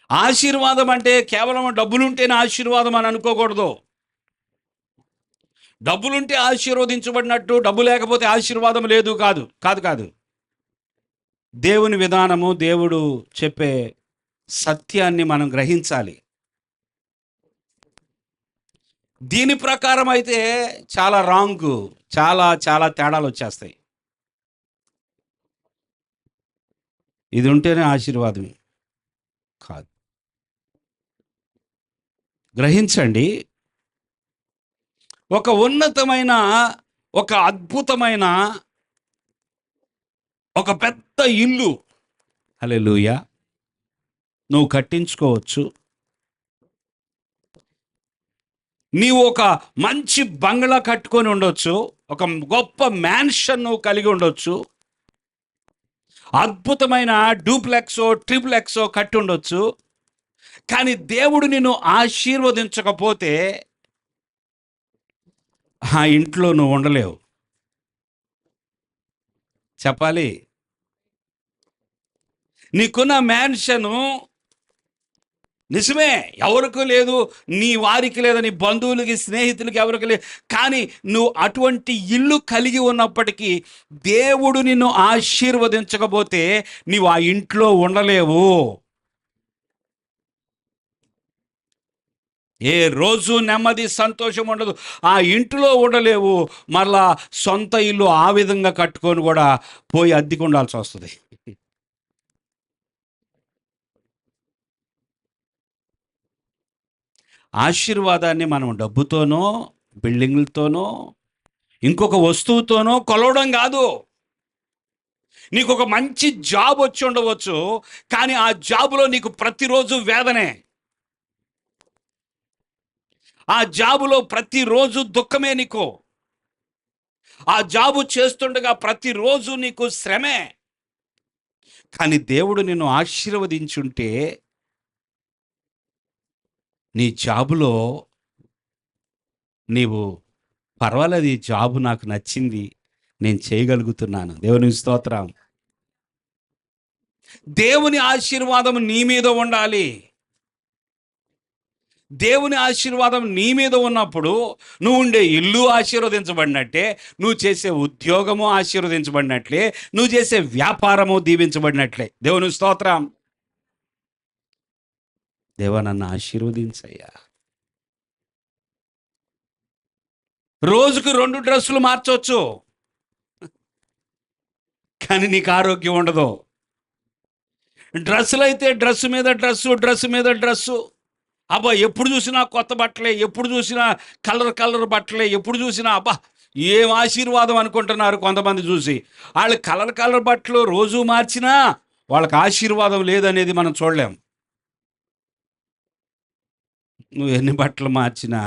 ఆశీర్వాదం అంటే కేవలం డబ్బులుంటేనే ఆశీర్వాదం అని అనుకోకూడదు. డబ్బులుంటే ఆశీర్వదించబడినట్టు, డబ్బు లేకపోతే ఆశీర్వాదం లేదు, కాదు కాదు కాదు. దేవుని విధానము, దేవుడు చెప్పే సత్యాన్ని మనం గ్రహించాలి. దీని ప్రకారం అయితే చాలా రాంగ్, చాలా చాలా తేడాలు వచ్చేస్తాయి. ఇది ఉంటేనే ఆశీర్వాదం కాదు. గ్రహించండి. ఒక ఉన్నతమైన, ఒక అద్భుతమైన, ఒక పెద్ద ఇల్లు, హల్లెలూయా, నువ్వు కట్టించుకోవచ్చు. నీవు ఒక మంచి బంగ్లా కట్టుకొని ఉండొచ్చు, ఒక గొప్ప మ్యాన్షన్ నువ్వు కలిగి ఉండొచ్చు, అద్భుతమైన డూప్లెక్సో ట్రిప్లెక్సో కట్టి ఉండొచ్చు. కానీ దేవుడు నిన్ను ఆశీర్వదించకపోతే ఆ ఇంట్లో నువ్వు ఉండలేవు. చెప్పాలి. నీకున్న మ్యాన్షను నిజమే, ఎవరికి లేదు, నీ వారికి లేదు, నీ బంధువులకి స్నేహితులకి ఎవరికి లేదు. కానీ నువ్వు అటువంటి ఇల్లు కలిగి ఉన్నప్పటికీ దేవుడు నిన్ను ఆశీర్వదించకపోతే నీవు ఆ ఇంట్లో ఉండలేవు. ఏ రోజు నెమ్మది సంతోషం ఉండదు, ఆ ఇంటిలో ఉండలేవు. మరలా సొంత ఇల్లు ఆ విధంగా కట్టుకొని కూడా పోయి అద్దెకు ఉండాల్సి వస్తుంది. ఆశీర్వాదాన్ని మనం డబ్బుతోనో, బిల్డింగ్లతోనో, ఇంకొక వస్తువుతోనో కొలవడం కాదు. నీకు ఒక మంచి జాబ్ వచ్చి ఉండవచ్చు, కానీ ఆ జాబులో నీకు ప్రతిరోజు వేదనే. ఆ జాబులో ప్రతిరోజు దుఃఖమే నీకు. ఆ జాబు చేస్తుండగా ప్రతిరోజు నీకు శ్రమే. కానీ దేవుడు నిన్ను ఆశీర్వదించుంటే నీ జాబులో నీవు పర్వాలేదు, ఈ జాబ్ నాకు నచ్చింది, నేను చేయగలుగుతున్నాను. దేవునికి స్తోత్రం. దేవుని ఆశీర్వాదం నీ మీద ఉండాలి. దేవుని ఆశీర్వాదం నీ మీద ఉన్నప్పుడు నువ్వు ఉండే ఇల్లు ఆశీర్వదించబడినట్టే, నువ్వు చేసే ఉద్యోగము ఆశీర్వదించబడినట్లే, నువ్వు చేసే వ్యాపారము దీవించబడినట్లే. దేవుని స్తోత్రం. దేవా, నన్ను ఆశీర్వదించయ్యా. రోజుకు 2 డ్రెస్సులు మార్చవచ్చు, కానీ నీకు ఆరోగ్యం ఉండదు. డ్రెస్సులు అయితే డ్రెస్సు మీద డ్రెస్సు, డ్రెస్సు మీద డ్రెస్సు. అబ్బా, ఎప్పుడు చూసినా కొత్త బట్టలే, ఎప్పుడు చూసినా కలర్ బట్టలే, ఎప్పుడు చూసినా అబ్బా ఏం ఆశీర్వాదం అనుకుంటున్నారు కొంతమంది చూసి. వాళ్ళు కలర్ బట్టలు రోజు మార్చినా వాళ్ళకి ఆశీర్వాదం లేదనేది మనం చూడలేం. నువ్వు ఎన్ని బట్టలు మార్చినా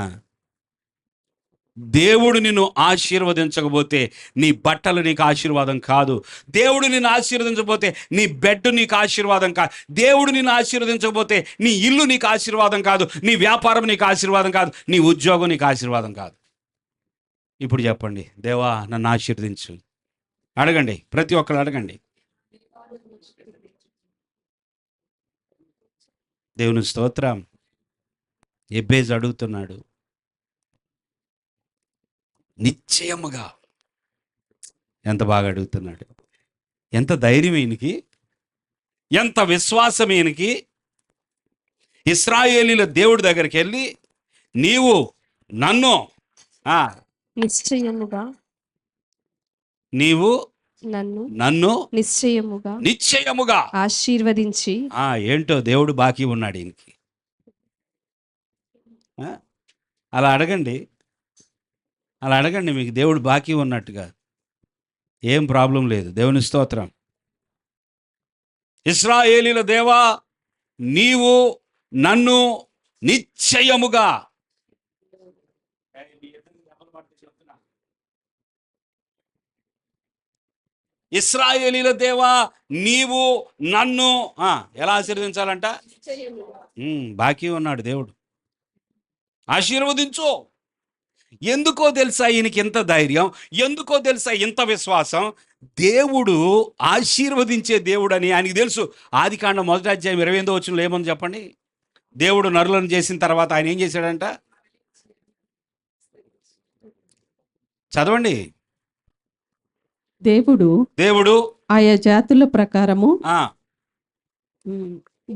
దేవుడు నిన్ను ఆశీర్వదించకపోతే నీ బట్టలు నీకు ఆశీర్వాదం కాదు. దేవుడు నిన్ను ఆశీర్వదించకపోతే నీ బెడ్ నీకు ఆశీర్వాదం కాదు. దేవుడు నిన్ను ఆశీర్వదించకపోతే నీ ఇల్లు నీకు ఆశీర్వాదం కాదు, నీ వ్యాపారం నీకు ఆశీర్వాదం కాదు, నీ ఉద్యోగం నీకు ఆశీర్వాదం కాదు. ఇప్పుడు చెప్పండి, దేవా నన్ను ఆశీర్వదించు. అడగండి, ప్రతి ఒక్కరు అడగండి. దేవుని స్తోత్రం. ఎబ్బేజు అడుగుతున్నాడు, నిశ్చయముగా. ఎంత బాగా అడుగుతున్నాడు, ఎంత ధైర్యం ఈయనకి, ఎంత విశ్వాసం ఈయనకి. ఇశ్రాయేలీల దేవుడి దగ్గరికి వెళ్ళి, నీవు నన్ను నిశ్చయముగా నీవు నన్ను నిశ్చయముగా ఆశీర్వదించి. ఏంటో దేవుడు బాకీ ఉన్నాడు ఈయనకి. అలా అడగండి, అలా అడగండి, మీకు దేవుడు బాకీ ఉన్నట్టుగా. ఏం ప్రాబ్లం లేదు. దేవుని స్తోత్రం. ఇశ్రాయేలీల దేవా, నీవు నన్ను నిశ్చయముగా. ఇశ్రాయేలీల దేవా, నీవు నన్ను ఎలా ఆశీర్వదించాలంట? బాకీ ఉన్నాడు దేవుడు, ఆశీర్వదించు. ఎందుకో తెలుసా ఈయనకి ఇంత ధైర్యం, ఎందుకో తెలుసా ఇంత విశ్వాసం? దేవుడు ఆశీర్వదించే దేవుడు అని ఆయనకి తెలుసు. ఆదికాండం 1:28 ఏముంది చెప్పండి? దేవుడు నరులను చేసిన తర్వాత ఆయన ఏం చేశాడంట? చదవండి. దేవుడు ఆయా జాతుల ప్రకారము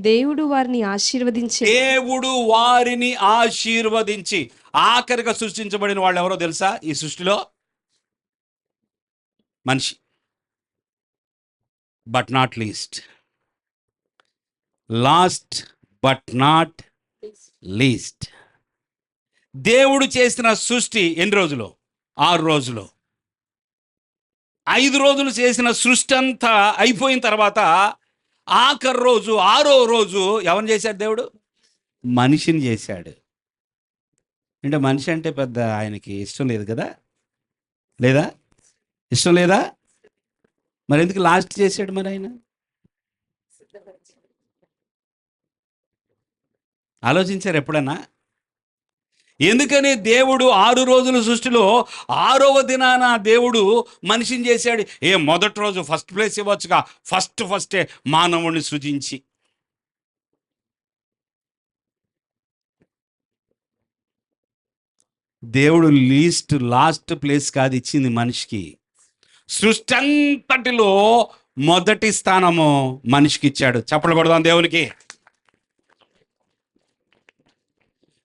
దేవుడు వారిని ఆశీర్వదించి, దేవుడు వారిని ఆశీర్వదించి. ఆఖరిగా సృష్టించబడిన వాళ్ళు ఎవరో తెలుసా? ఈ సృష్టిలో మనిషి. But not least, last but not least. దేవుడు చేసిన సృష్టి ఎన్ని రోజులు? 6 రోజులు. 5 రోజులు చేసిన సృష్టి అంతా అయిపోయిన తర్వాత ఆఖరి రోజు 6వ రోజు ఎవరిని చేశాడు దేవుడు? మనిషిని చేశాడు. అంటే మనిషి అంటే పెద్ద ఆయనకి ఇష్టం లేదు కదా? లేదా? ఇష్టం లేదా? మరి ఎందుకు లాస్ట్ చేశాడు మరి ఆయన? ఆలోచించారు ఎప్పుడన్నా? ఎందుకని దేవుడు 6 రోజుల సృష్టిలో 6వ దినాన దేవుడు మనిషిని చేశాడు? మొదటి రోజు ఫస్ట్ ప్లేస్ ఇవ్వచ్చుగా, ఫస్టే మానవుడిని సృజించి. దేవుడు లాస్ట్ ప్లేస్ కాదు ఇచ్చింది మనిషికి. సృష్టి అంతటిలో మొదటి స్థానము మనిషికి ఇచ్చాడు. చప్పట్లు కొడదాం దేవునికి.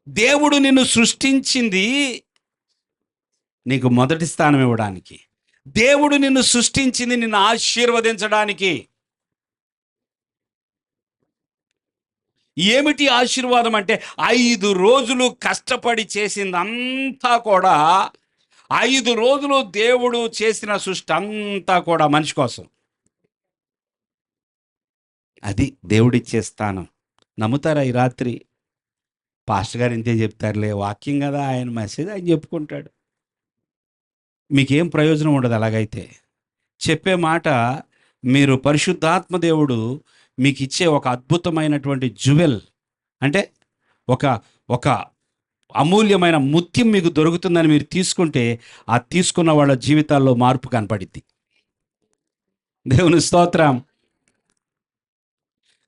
దేవుడు నిన్ను సృష్టించింది నీకు మొదటి స్థానం ఇవ్వడానికి. దేవుడు నిన్ను సృష్టించింది నిన్ను ఆశీర్వదించడానికి. ఏమిటి ఆశీర్వాదం అంటే 5 రోజులు కష్టపడి చేసిందంతా కూడా, 5 రోజులు దేవుడు చేసిన సృష్టి అంతా కూడా మనిషి కోసం. అది దేవుడిచ్చే స్థానం. నమ్ముతారా ఈ రాత్రి? పాస్టర్ గారు ఇంతే చెప్తారులే, వాక్యం కదా, ఆయన మెసేజ్ ఆయన చెప్పుకుంటాడు. మీకేం ప్రయోజనం ఉండదు అలాగైతే. చెప్పే మాట మీరు పరిశుద్ధాత్మ దేవుడు మీకు ఇచ్చే ఒక అద్భుతమైనటువంటి జ్యువెల్. అంటే ఒక ఒక అమూల్యమైన ముత్యం మీకు దొరుకుతుందని మీరు తీసుకుంటే ఆ తీసుకున్న వాళ్ళ జీవితాల్లో మార్పు కనపడిద్ది. దేవుని స్తోత్రం.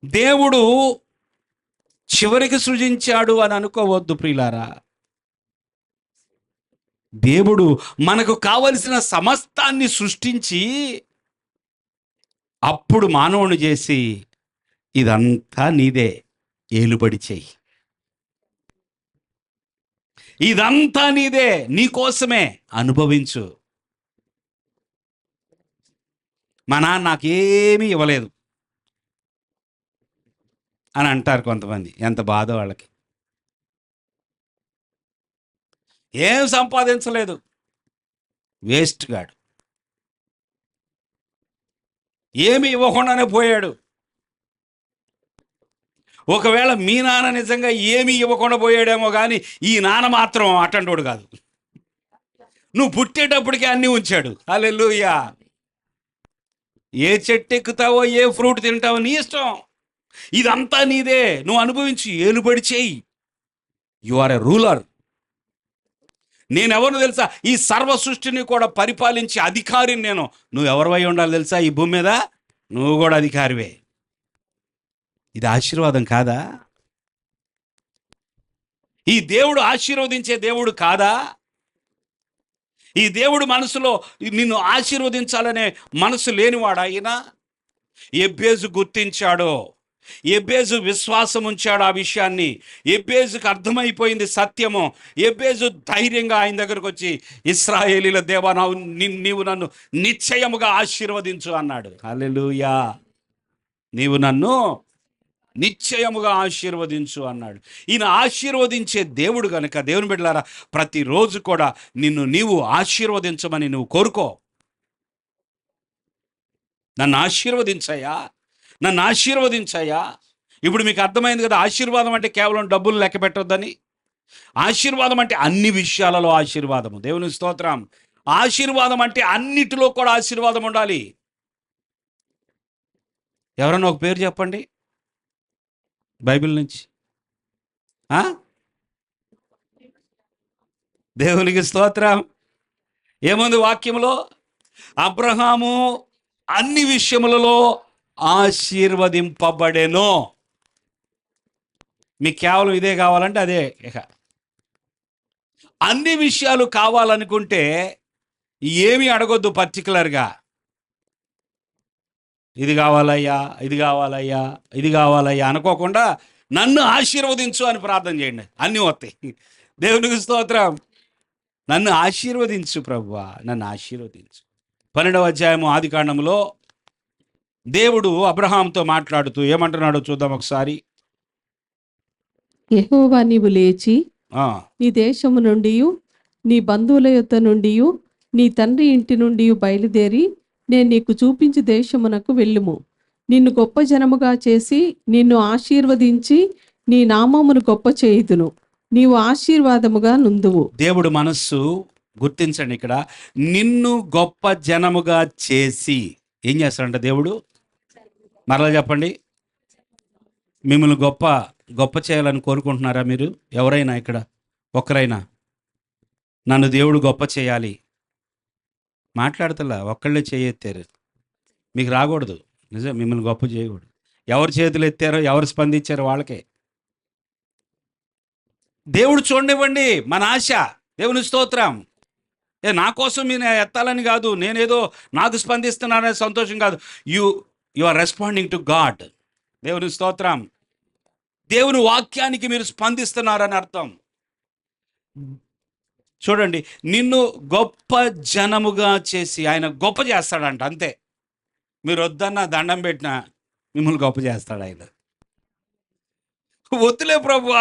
దేవుడు చివరికి సృజించాడు అని అనుకోవద్దు ప్రియులారా. దేవుడు మనకు కావలసిన సమస్తాన్ని సృష్టించి అప్పుడు మానవుని చేసి ఇదంతా నీదే, ఏలుబడి చెయ్యి, ఇదంతా నీదే, నీకోసమే అనుభవించు. మా నాన్న నాకేమీ ఇవ్వలేదు అని అంటారు కొంతమంది. ఎంత బాధ వాళ్ళకి. ఏం సంపాదించలేదు, వేస్ట్ గాడు, ఏమి ఇవ్వకుండానే పోయాడు. ఒకవేళ మీ నాన్న నిజంగా ఏమీ ఇవ్వకుండా పోయాడేమో కానీ ఈ నాన్న మాత్రం అటంటోడు కాదు. నువ్వు పుట్టేటప్పటికే అన్నీ ఉంచాడు. హల్లెలూయా. ఏ చెట్టు ఎక్కుతావో, ఏ ఫ్రూట్ తింటావో నీ ఇష్టం, ఇదంతా నీదే, నువ్వు అనుభవించి ఏలుబడి చేయి. You are a ruler. నేనెవరు తెలుసా? ఈ సర్వ సృష్టిని కూడా పరిపాలించే అధికారిని నేను. నువ్వు ఎవరివై ఉండాలి తెలుసా? ఈ భూమి మీద నువ్వు కూడా అధికారివే. ఇది ఆశీర్వాదం కాదా? ఈ దేవుడు ఆశీర్వదించే దేవుడు కాదా? ఈ దేవుడు మనసులో నిన్ను ఆశీర్వదించాలనే మనసు లేనివాడా ఆయన? ఎబ్బేజు గుర్తించాడు, ఎబ్బేజు విశ్వాసం ఉంచాడు ఆ విషయాన్ని. ఎబ్బేజుకు అర్థమైపోయింది సత్యము. ఎబ్బేజు ధైర్యంగా ఆయన దగ్గరకు వచ్చి, ఇశ్రాయేలీల దేవా, నీవు నన్ను నిశ్చయముగా ఆశీర్వదించు అన్నాడు. హల్లెలూయా. నీవు నన్ను నిశ్చయముగా ఆశీర్వదించు అన్నాడు. ఈయన ఆశీర్వదించే దేవుడు కనుక దేవుని బిడ్డలారా, ప్రతిరోజు కూడా నిన్ను నీవు ఆశీర్వదించమని నువ్వు కోరుకో. నన్ను ఆశీర్వదించయ్యా, నన్ను ఆశీర్వదించయ్యా. ఇప్పుడు మీకు అర్థమైంది కదా, ఆశీర్వాదం అంటే కేవలం డబ్బులు లెక్క పెట్టొద్దని. ఆశీర్వాదం అంటే అన్ని విషయాలలో ఆశీర్వాదము. దేవుని స్తోత్రం. ఆశీర్వాదం అంటే అన్నిటిలో కూడా ఆశీర్వాదం ఉండాలి. ఎవరన్నా ఒక పేరు చెప్పండి బైబిల్ నుంచి. దేవునికి స్తోత్రం. ఏముంది వాక్యంలో? అబ్రహాము అన్ని విషయములలో ఆశీర్వదింపబడెను. మీకు కేవలం ఇదే కావాలంటే అదే. ఇక అన్ని విషయాలు కావాలనుకుంటే ఏమీ అడగొద్దు పర్టికులర్గా. ఇది కావాలయ్యా, ఇది కావాలయ్యా, ఇది కావాలయ్యా అనుకోకుండా నన్ను ఆశీర్వదించు అని ప్రార్థన చేయండి, అన్నీ వస్తాయి. దేవునికి స్తోత్రం. నన్ను ఆశీర్వదించు ప్రభువా, నన్ను ఆశీర్వదించు. 12వ అధ్యాయము ఆదికాండములో దేవుడు అబ్రహాంతో మాట్లాడుతూ ఏమంటున్నాడో చూద్దాం ఒకసారి. యెహోవా, నీవు లేచి ఆ, నీ దేశము నుండి, నీ బంధువుల యొద్ద నుండి, నీ తండ్రి ఇంటి నుండి బయలుదేరి నేను నీకు చూపించు దేశమునకు వెళ్ళుము. నిన్ను గొప్ప జనముగా చేసి నిన్ను ఆశీర్వదించి నీ నామమును గొప్ప చేయుదును. నీవు ఆశీర్వాదముగా నుందువు. దేవుడు మనస్సు గుర్తించండి ఇక్కడ. నిన్ను గొప్ప జనముగా చేసి ఏం చేస్తాడంట దేవుడు? మరలా చెప్పండి. మిమ్మల్ని గొప్ప గొప్ప చేయాలని కోరుకుంటున్నారా మీరు? ఎవరైనా ఇక్కడ ఒక్కరైనా నన్ను దేవుడు గొప్ప చేయాలి మాట్లాడతలా? ఒక్కళ్ళే చేయెత్తారు. మీకు రాకూడదు. నిజం, మిమ్మల్ని గొప్ప చేయకూడదు. ఎవరు చేతులు ఎత్తారో, ఎవరు స్పందించారో వాళ్ళకే దేవుడు చూడనివ్వండి. మన ఆశ. దేవుని స్తోత్రం. నా కోసం మీరు ఎత్తాలని కాదు, నేనేదో నాకు స్పందిస్తున్నాననే సంతోషం కాదు. You are responding to God. దేవుని స్తోత్రం. దేవుని వాక్యానికి మీరు స్పందిస్తున్నారని అర్థం. చూడండి, నిన్ను గొప్ప జనముగా చేసి ఆయన గొప్ప చేస్తాడంట. అంతే. మీరు వద్దన్న దండం పెట్టినా మిమ్మల్ని గొప్ప చేస్తాడు ఆయన. వద్దులే ప్రభు,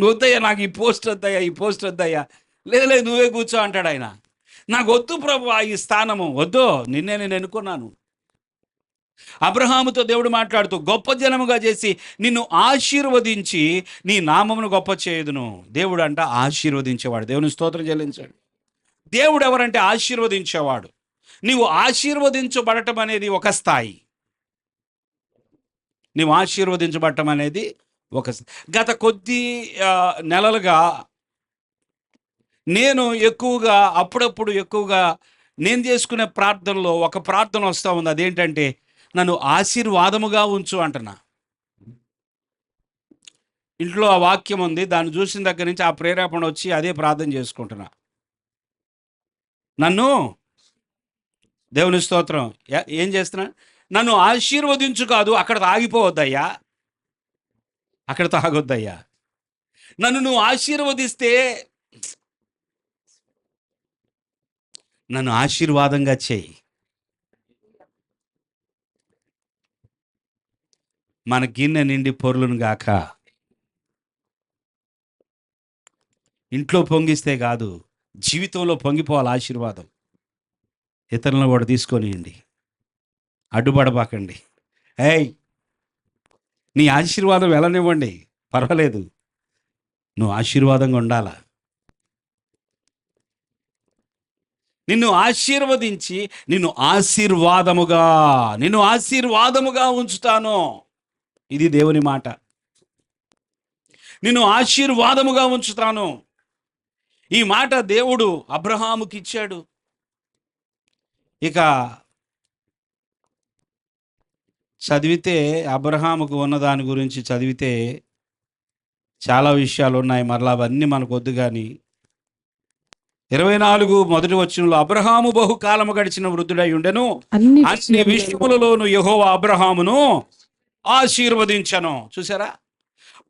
వద్దయ్యా, నాకు ఈ పోస్ట్ వద్దయ్యా, ఈ పోస్ట్ వద్దయ్యా, లేదు నువ్వే కూర్చో అంటాడు ఆయన. నాకు వద్దు ప్రభు ఈ స్థానము, వద్దు, నిన్నే నేను ఎన్నుకున్నాను. అబ్రహాముతో దేవుడు మాట్లాడుతూ గొప్ప జనముగా చేసి నిన్ను ఆశీర్వదించి నీ నామమును గొప్ప చేయుదును. దేవుడు అంట ఆశీర్వదించేవాడు. దేవుని స్తోత్రం చెల్లించాడు. దేవుడు ఎవరంటే ఆశీర్వదించేవాడు. నీవు ఆశీర్వదించబడటం అనేది ఒక స్థాయి. నీవు ఆశీర్వదించబడటం అనేది ఒక గత కొద్ది నెలలుగా నేను ఎక్కువగా అప్పుడప్పుడు ఎక్కువగా నేను చేసుకునే ప్రార్థనలో ఒక ప్రార్థన వస్తూ ఉంది. అదేంటంటే, నన్ను ఆశీర్వాదముగా ఉంచు అంటున్నా. ఇంట్లో ఆ వాక్యం ఉంది, దాన్ని చూసిన దగ్గర నుంచి ఆ ప్రేరేపణ వచ్చి అదే ప్రార్థన చేసుకుంటున్నా. నన్ను, దేవుని స్తోత్రం, ఏం చేస్తున్నా, నన్ను ఆశీర్వదించు కాదు, అక్కడ ఆగిపోవద్దయ్యా, అక్కడ తాగొద్దయ్యా. నన్ను నువ్వు ఆశీర్వదిస్తే నన్ను ఆశీర్వాదంగా చేయి. మన గిన్నె నిండి పొర్లును గాక. ఇంట్లో పొంగిస్తే కాదు, జీవితంలో పొంగిపోవాలి ఆశీర్వాదం. ఇతరులను కూడా తీసుకొనియండి, అడ్డుపడబాకండి. ఏయ్, నీ ఆశీర్వాదం వెళ్ళనివ్వండి, పర్వాలేదు, నువ్వు ఆశీర్వాదంగా ఉండాలా. నిన్ను ఆశీర్వదించి నిన్ను ఆశీర్వాదముగా ఉంచుతాను. ఇది దేవుని మాట. నిన్ను ఆశీర్వాదముగా ఉంచుతాను. ఈ మాట దేవుడు అబ్రహాముకి ఇచ్చాడు. ఇక చదివితే, అబ్రహాముకు ఉన్న దాని గురించి చదివితే చాలా విషయాలు ఉన్నాయి. మరలా అవన్నీ మనకు వద్దు. కానీ 24 మొదటి వచనంలో, అబ్రహాము బహుకాలము గడిచిన వృద్ధుడై ఉండెను, అన్ని విషయములలోను యెహోవా అబ్రహామును ఆశీర్వదించను. చూసారా?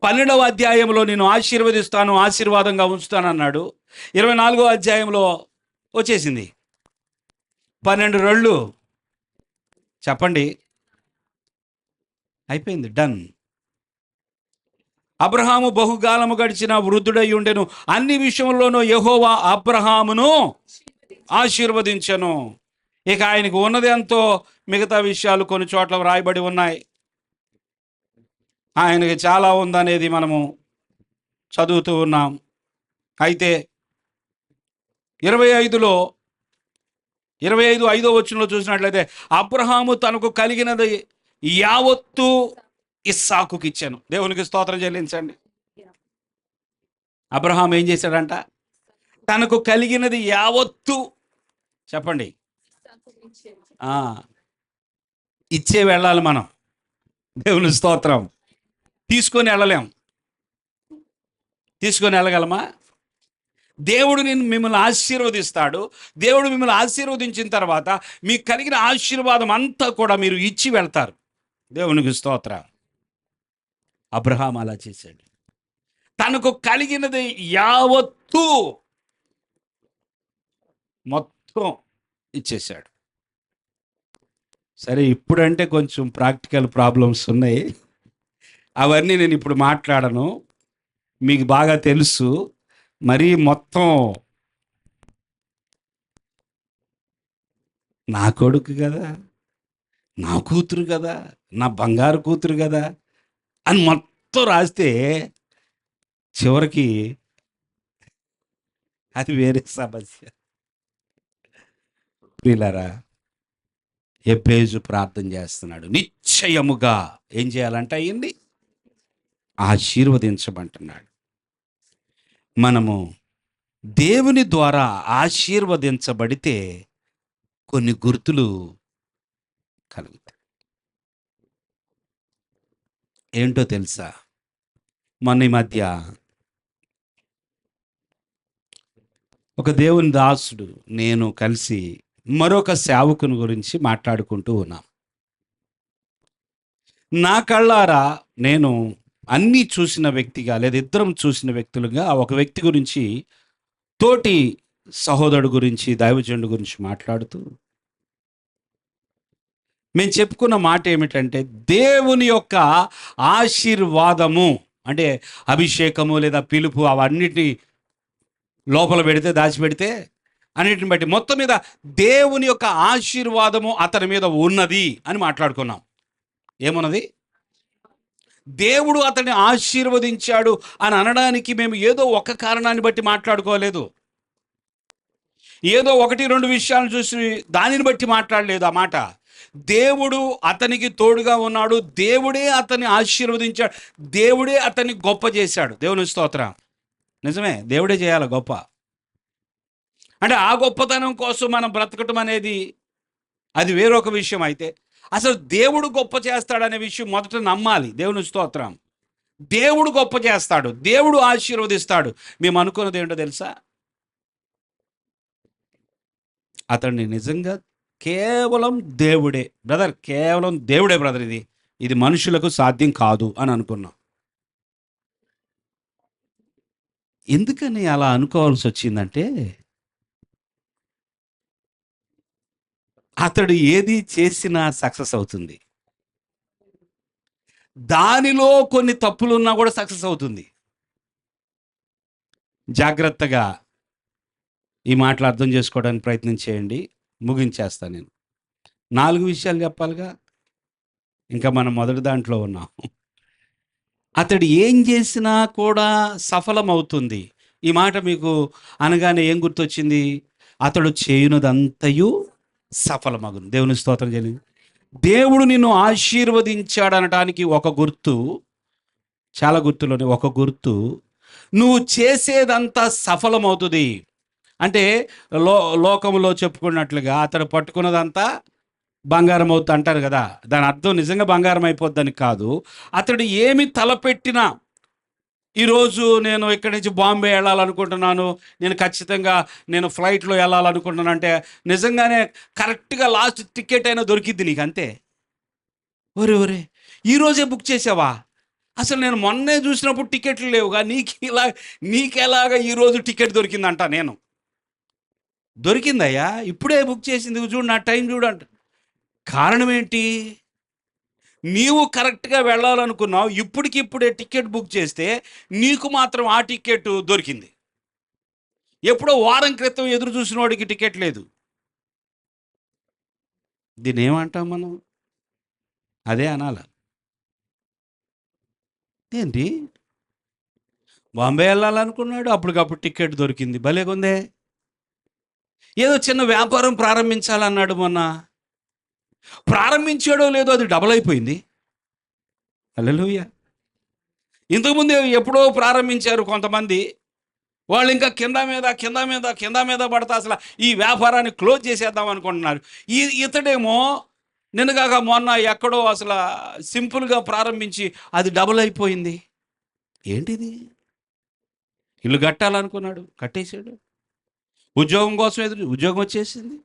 12వ అధ్యాయంలో నేను ఆశీర్వదిస్తాను, ఆశీర్వాదంగా ఉంచుతాను అన్నాడు. 24వ అధ్యాయంలో వచ్చేసింది 12 రెళ్ళు. చెప్పండి, అయిపోయింది, డన్. అబ్రహాము బహుకాలము గడిచిన వృద్ధుడై ఉండెను, అన్ని విషయంలోనూ యెహోవా అబ్రహామును ఆశీర్వదించెను. ఇక ఆయనకు ఉన్నది ఎంతో, మిగతా విషయాలు కొన్ని చోట్ల వ్రాయబడి ఉన్నాయి. ఆయనకి చాలా ఉందనేది మనము చదువుతూ ఉన్నాం. అయితే 25 వచనంలో చూసినట్లయితే, అబ్రహాము తనకు కలిగినది యావత్తు ఇస్సాకుకి ఇచ్చాను. దేవునికి స్తోత్రం చెల్లించండి. అబ్రహాం ఏం చేశాడంట? తనకు కలిగినది యావత్తు, చెప్పండి, ఇచ్చే వెళ్ళాలి మనం. దేవుని స్తోత్రం. తీసుకొని వెళ్ళగలమా? దేవుడు మిమ్మల్ని ఆశీర్వదిస్తాడు. దేవుడు మిమ్మల్ని ఆశీర్వదించిన తర్వాత మీకు కలిగిన ఆశీర్వాదం అంతా కూడా మీరు ఇచ్చి వెళ్తారు. దేవునికి స్తోత్రం. అబ్రహాం అలా చేశాడు. తనకు కలిగినది యావత్తు మొత్తం ఇచ్చేశాడు. సరే, ఇప్పుడంటే కొంచెం ప్రాక్టికల్ ప్రాబ్లమ్స్ ఉన్నాయి, అవన్నీ నేను ఇప్పుడు మాట్లాడను. మీకు బాగా తెలుసు. మరీ మొత్తం నా కొడుకు కదా, నా కూతురు కదా, నా బంగారు కూతురు కదా అని మొత్తం రాస్తే చివరికి అది వేరే సమస్య. ప్రియులారా, ఎబ్బేజు ప్రార్థన చేస్తున్నాడు. నిశ్చయముగా ఏం చేయాలంటే అయ్యింది, ఆశీర్వదించమంటున్నాడు. మనము దేవుని ద్వారా ఆశీర్వదించబడితే కొన్ని గుర్తులు కలుగుతాయి. ఏంటో తెలుసా? మొన్న ఈ మధ్య ఒక దేవుని దాసుడు నేను కలిసి మరొక సేవకుని గురించి మాట్లాడుకుంటూ ఉన్నాం. నా కళ్ళారా నేను అన్నీ చూసిన వ్యక్తిగా, లేదా ఇద్దరం చూసిన వ్యక్తులుగా, ఒక వ్యక్తి గురించి, తోటి సహోదరుడు గురించి, దైవజనుడు గురించి మాట్లాడుతూ మేము చెప్పుకున్న మాట ఏమిటంటే, దేవుని యొక్క ఆశీర్వాదము అంటే అభిషేకము లేదా పిలుపు, అవన్నిటిని లోపల పెడితే, దాచిపెడితే, అన్నిటిని బట్టి మొత్తం మీద దేవుని యొక్క ఆశీర్వాదము అతని మీద ఉన్నది అని మాట్లాడుకున్నాం. ఏమున్నది? దేవుడు అతన్ని ఆశీర్వదించాడు అని అనడానికి మేము ఏదో ఒక కారణాన్ని బట్టి మాట్లాడుకోలేదు, ఏదో 1-2 విషయాలను చూసి దానిని బట్టి మాట్లాడలేదు. ఆ మాట, దేవుడు అతనికి తోడుగా ఉన్నాడు, దేవుడే అతన్ని ఆశీర్వదించాడు, దేవుడే అతన్ని గొప్ప చేశాడు. దేవుని స్తోత్రం. నిజమే, దేవుడే చేయాలి గొప్ప. అంటే ఆ గొప్పతనం కోసం మనం బ్రతకటం అనేది అది వేరొక విషయం. అయితే అసలు దేవుడు గొప్ప చేస్తాడనే విషయం మొదట నమ్మాలి. దేవుని స్తోత్రం. దేవుడు గొప్ప చేస్తాడు, దేవుడు ఆశీర్వదిస్తాడు. మేము అనుకున్నది ఏంటో తెలుసా? అతన్ని నిజంగా కేవలం దేవుడే బ్రదర్, కేవలం దేవుడే బ్రదర్, ఇది మనుషులకు సాధ్యం కాదు అని అనుకున్నాం. ఎందుకని అలా అనుకోవాల్సి వచ్చిందంటే, అతడు ఏది చేసినా సక్సెస్ అవుతుంది. దానిలో కొన్ని తప్పులున్నా కూడా సక్సెస్ అవుతుంది. జాగ్రత్తగా ఈ మాటలు అర్థం చేసుకోవడానికి ప్రయత్నం చేయండి. ముగించేస్తాను నేను. 4 విషయాలు చెప్పాలిగా, ఇంకా మనం మొదటి దాంట్లో ఉన్నాం. అతడు ఏం చేసినా కూడా సఫలమవుతుంది. ఈ మాట మీకు అనగానే ఏం గుర్తొచ్చింది? అతడు చేయునదంతయు సఫలమగును. దేవుని స్తోత్రం చేయండి. దేవుడు నిన్ను ఆశీర్వదించాడనటానికి ఒక గుర్తు, చాలా గుర్తులోనే ఒక గుర్తు, నువ్వు చేసేదంతా సఫలమవుతుంది. అంటే లోకంలో చెప్పుకున్నట్లుగా అతడు పట్టుకున్నదంతా బంగారం అవుతుంది అంటారు కదా. దాని అర్థం నిజంగా బంగారం అయిపోద్దని కాదు. అతడు ఏమి తలపెట్టినా, ఈరోజు నేను ఇక్కడి నుంచి బాంబే వెళ్ళాలనుకుంటున్నాను, నేను ఖచ్చితంగా ఫ్లైట్లో వెళ్ళాలనుకుంటున్నాను అంటే నిజంగానే కరెక్ట్గా లాస్ట్ టికెట్ అయినా దొరికిద్ది నీకు, అంతే. ఒరే ఈరోజే బుక్ చేసావా? అసలు నేను మొన్నే చూసినప్పుడు టికెట్లు లేవుగా, నీకెలాగా ఈరోజు టికెట్ దొరికిందంట. నేను దొరికిందయ్యా, ఇప్పుడే బుక్ చేసింది, చూడు నా టైం చూడంట. కారణం ఏంటి? నీవు కరెక్ట్గా వెళ్ళాలనుకున్నావు, ఇప్పటికిప్పుడే టికెట్ బుక్ చేస్తే నీకు మాత్రం ఆ టికెట్ దొరికింది. ఎప్పుడో వారం క్రితం ఎదురు చూసిన వాడికి టికెట్ లేదు. దీన్ని ఏమంటాం మనం? అదే అనాల. ఏంటి, బాంబే వెళ్ళాలనుకున్నాడు, అప్పటికప్పుడు టికెట్ దొరికింది, భలేగుందే. ఏదో చిన్న వ్యాపారం ప్రారంభించాలన్నాడు, మొన్న ప్రారంభించాడో లేదో అది డబల్ అయిపోయింది. హల్లెలూయా. ఇంతకుముందు ఎప్పుడో ప్రారంభించారు కొంతమంది, వాళ్ళు ఇంకా కింద మీద పడతా అసలు ఈ వ్యాపారాన్ని క్లోజ్ చేసేద్దాం అనుకుంటున్నారు. ఇతడేమో నిన్నగాక మొన్న ఎక్కడో అసలు సింపుల్గా ప్రారంభించి అది డబుల్ అయిపోయింది. ఏంటిది? ఇల్లు కట్టాలనుకున్నాడు, కట్టేశాడు. ఉద్యోగం కోసం ఉద్యోగం వచ్చేసింది.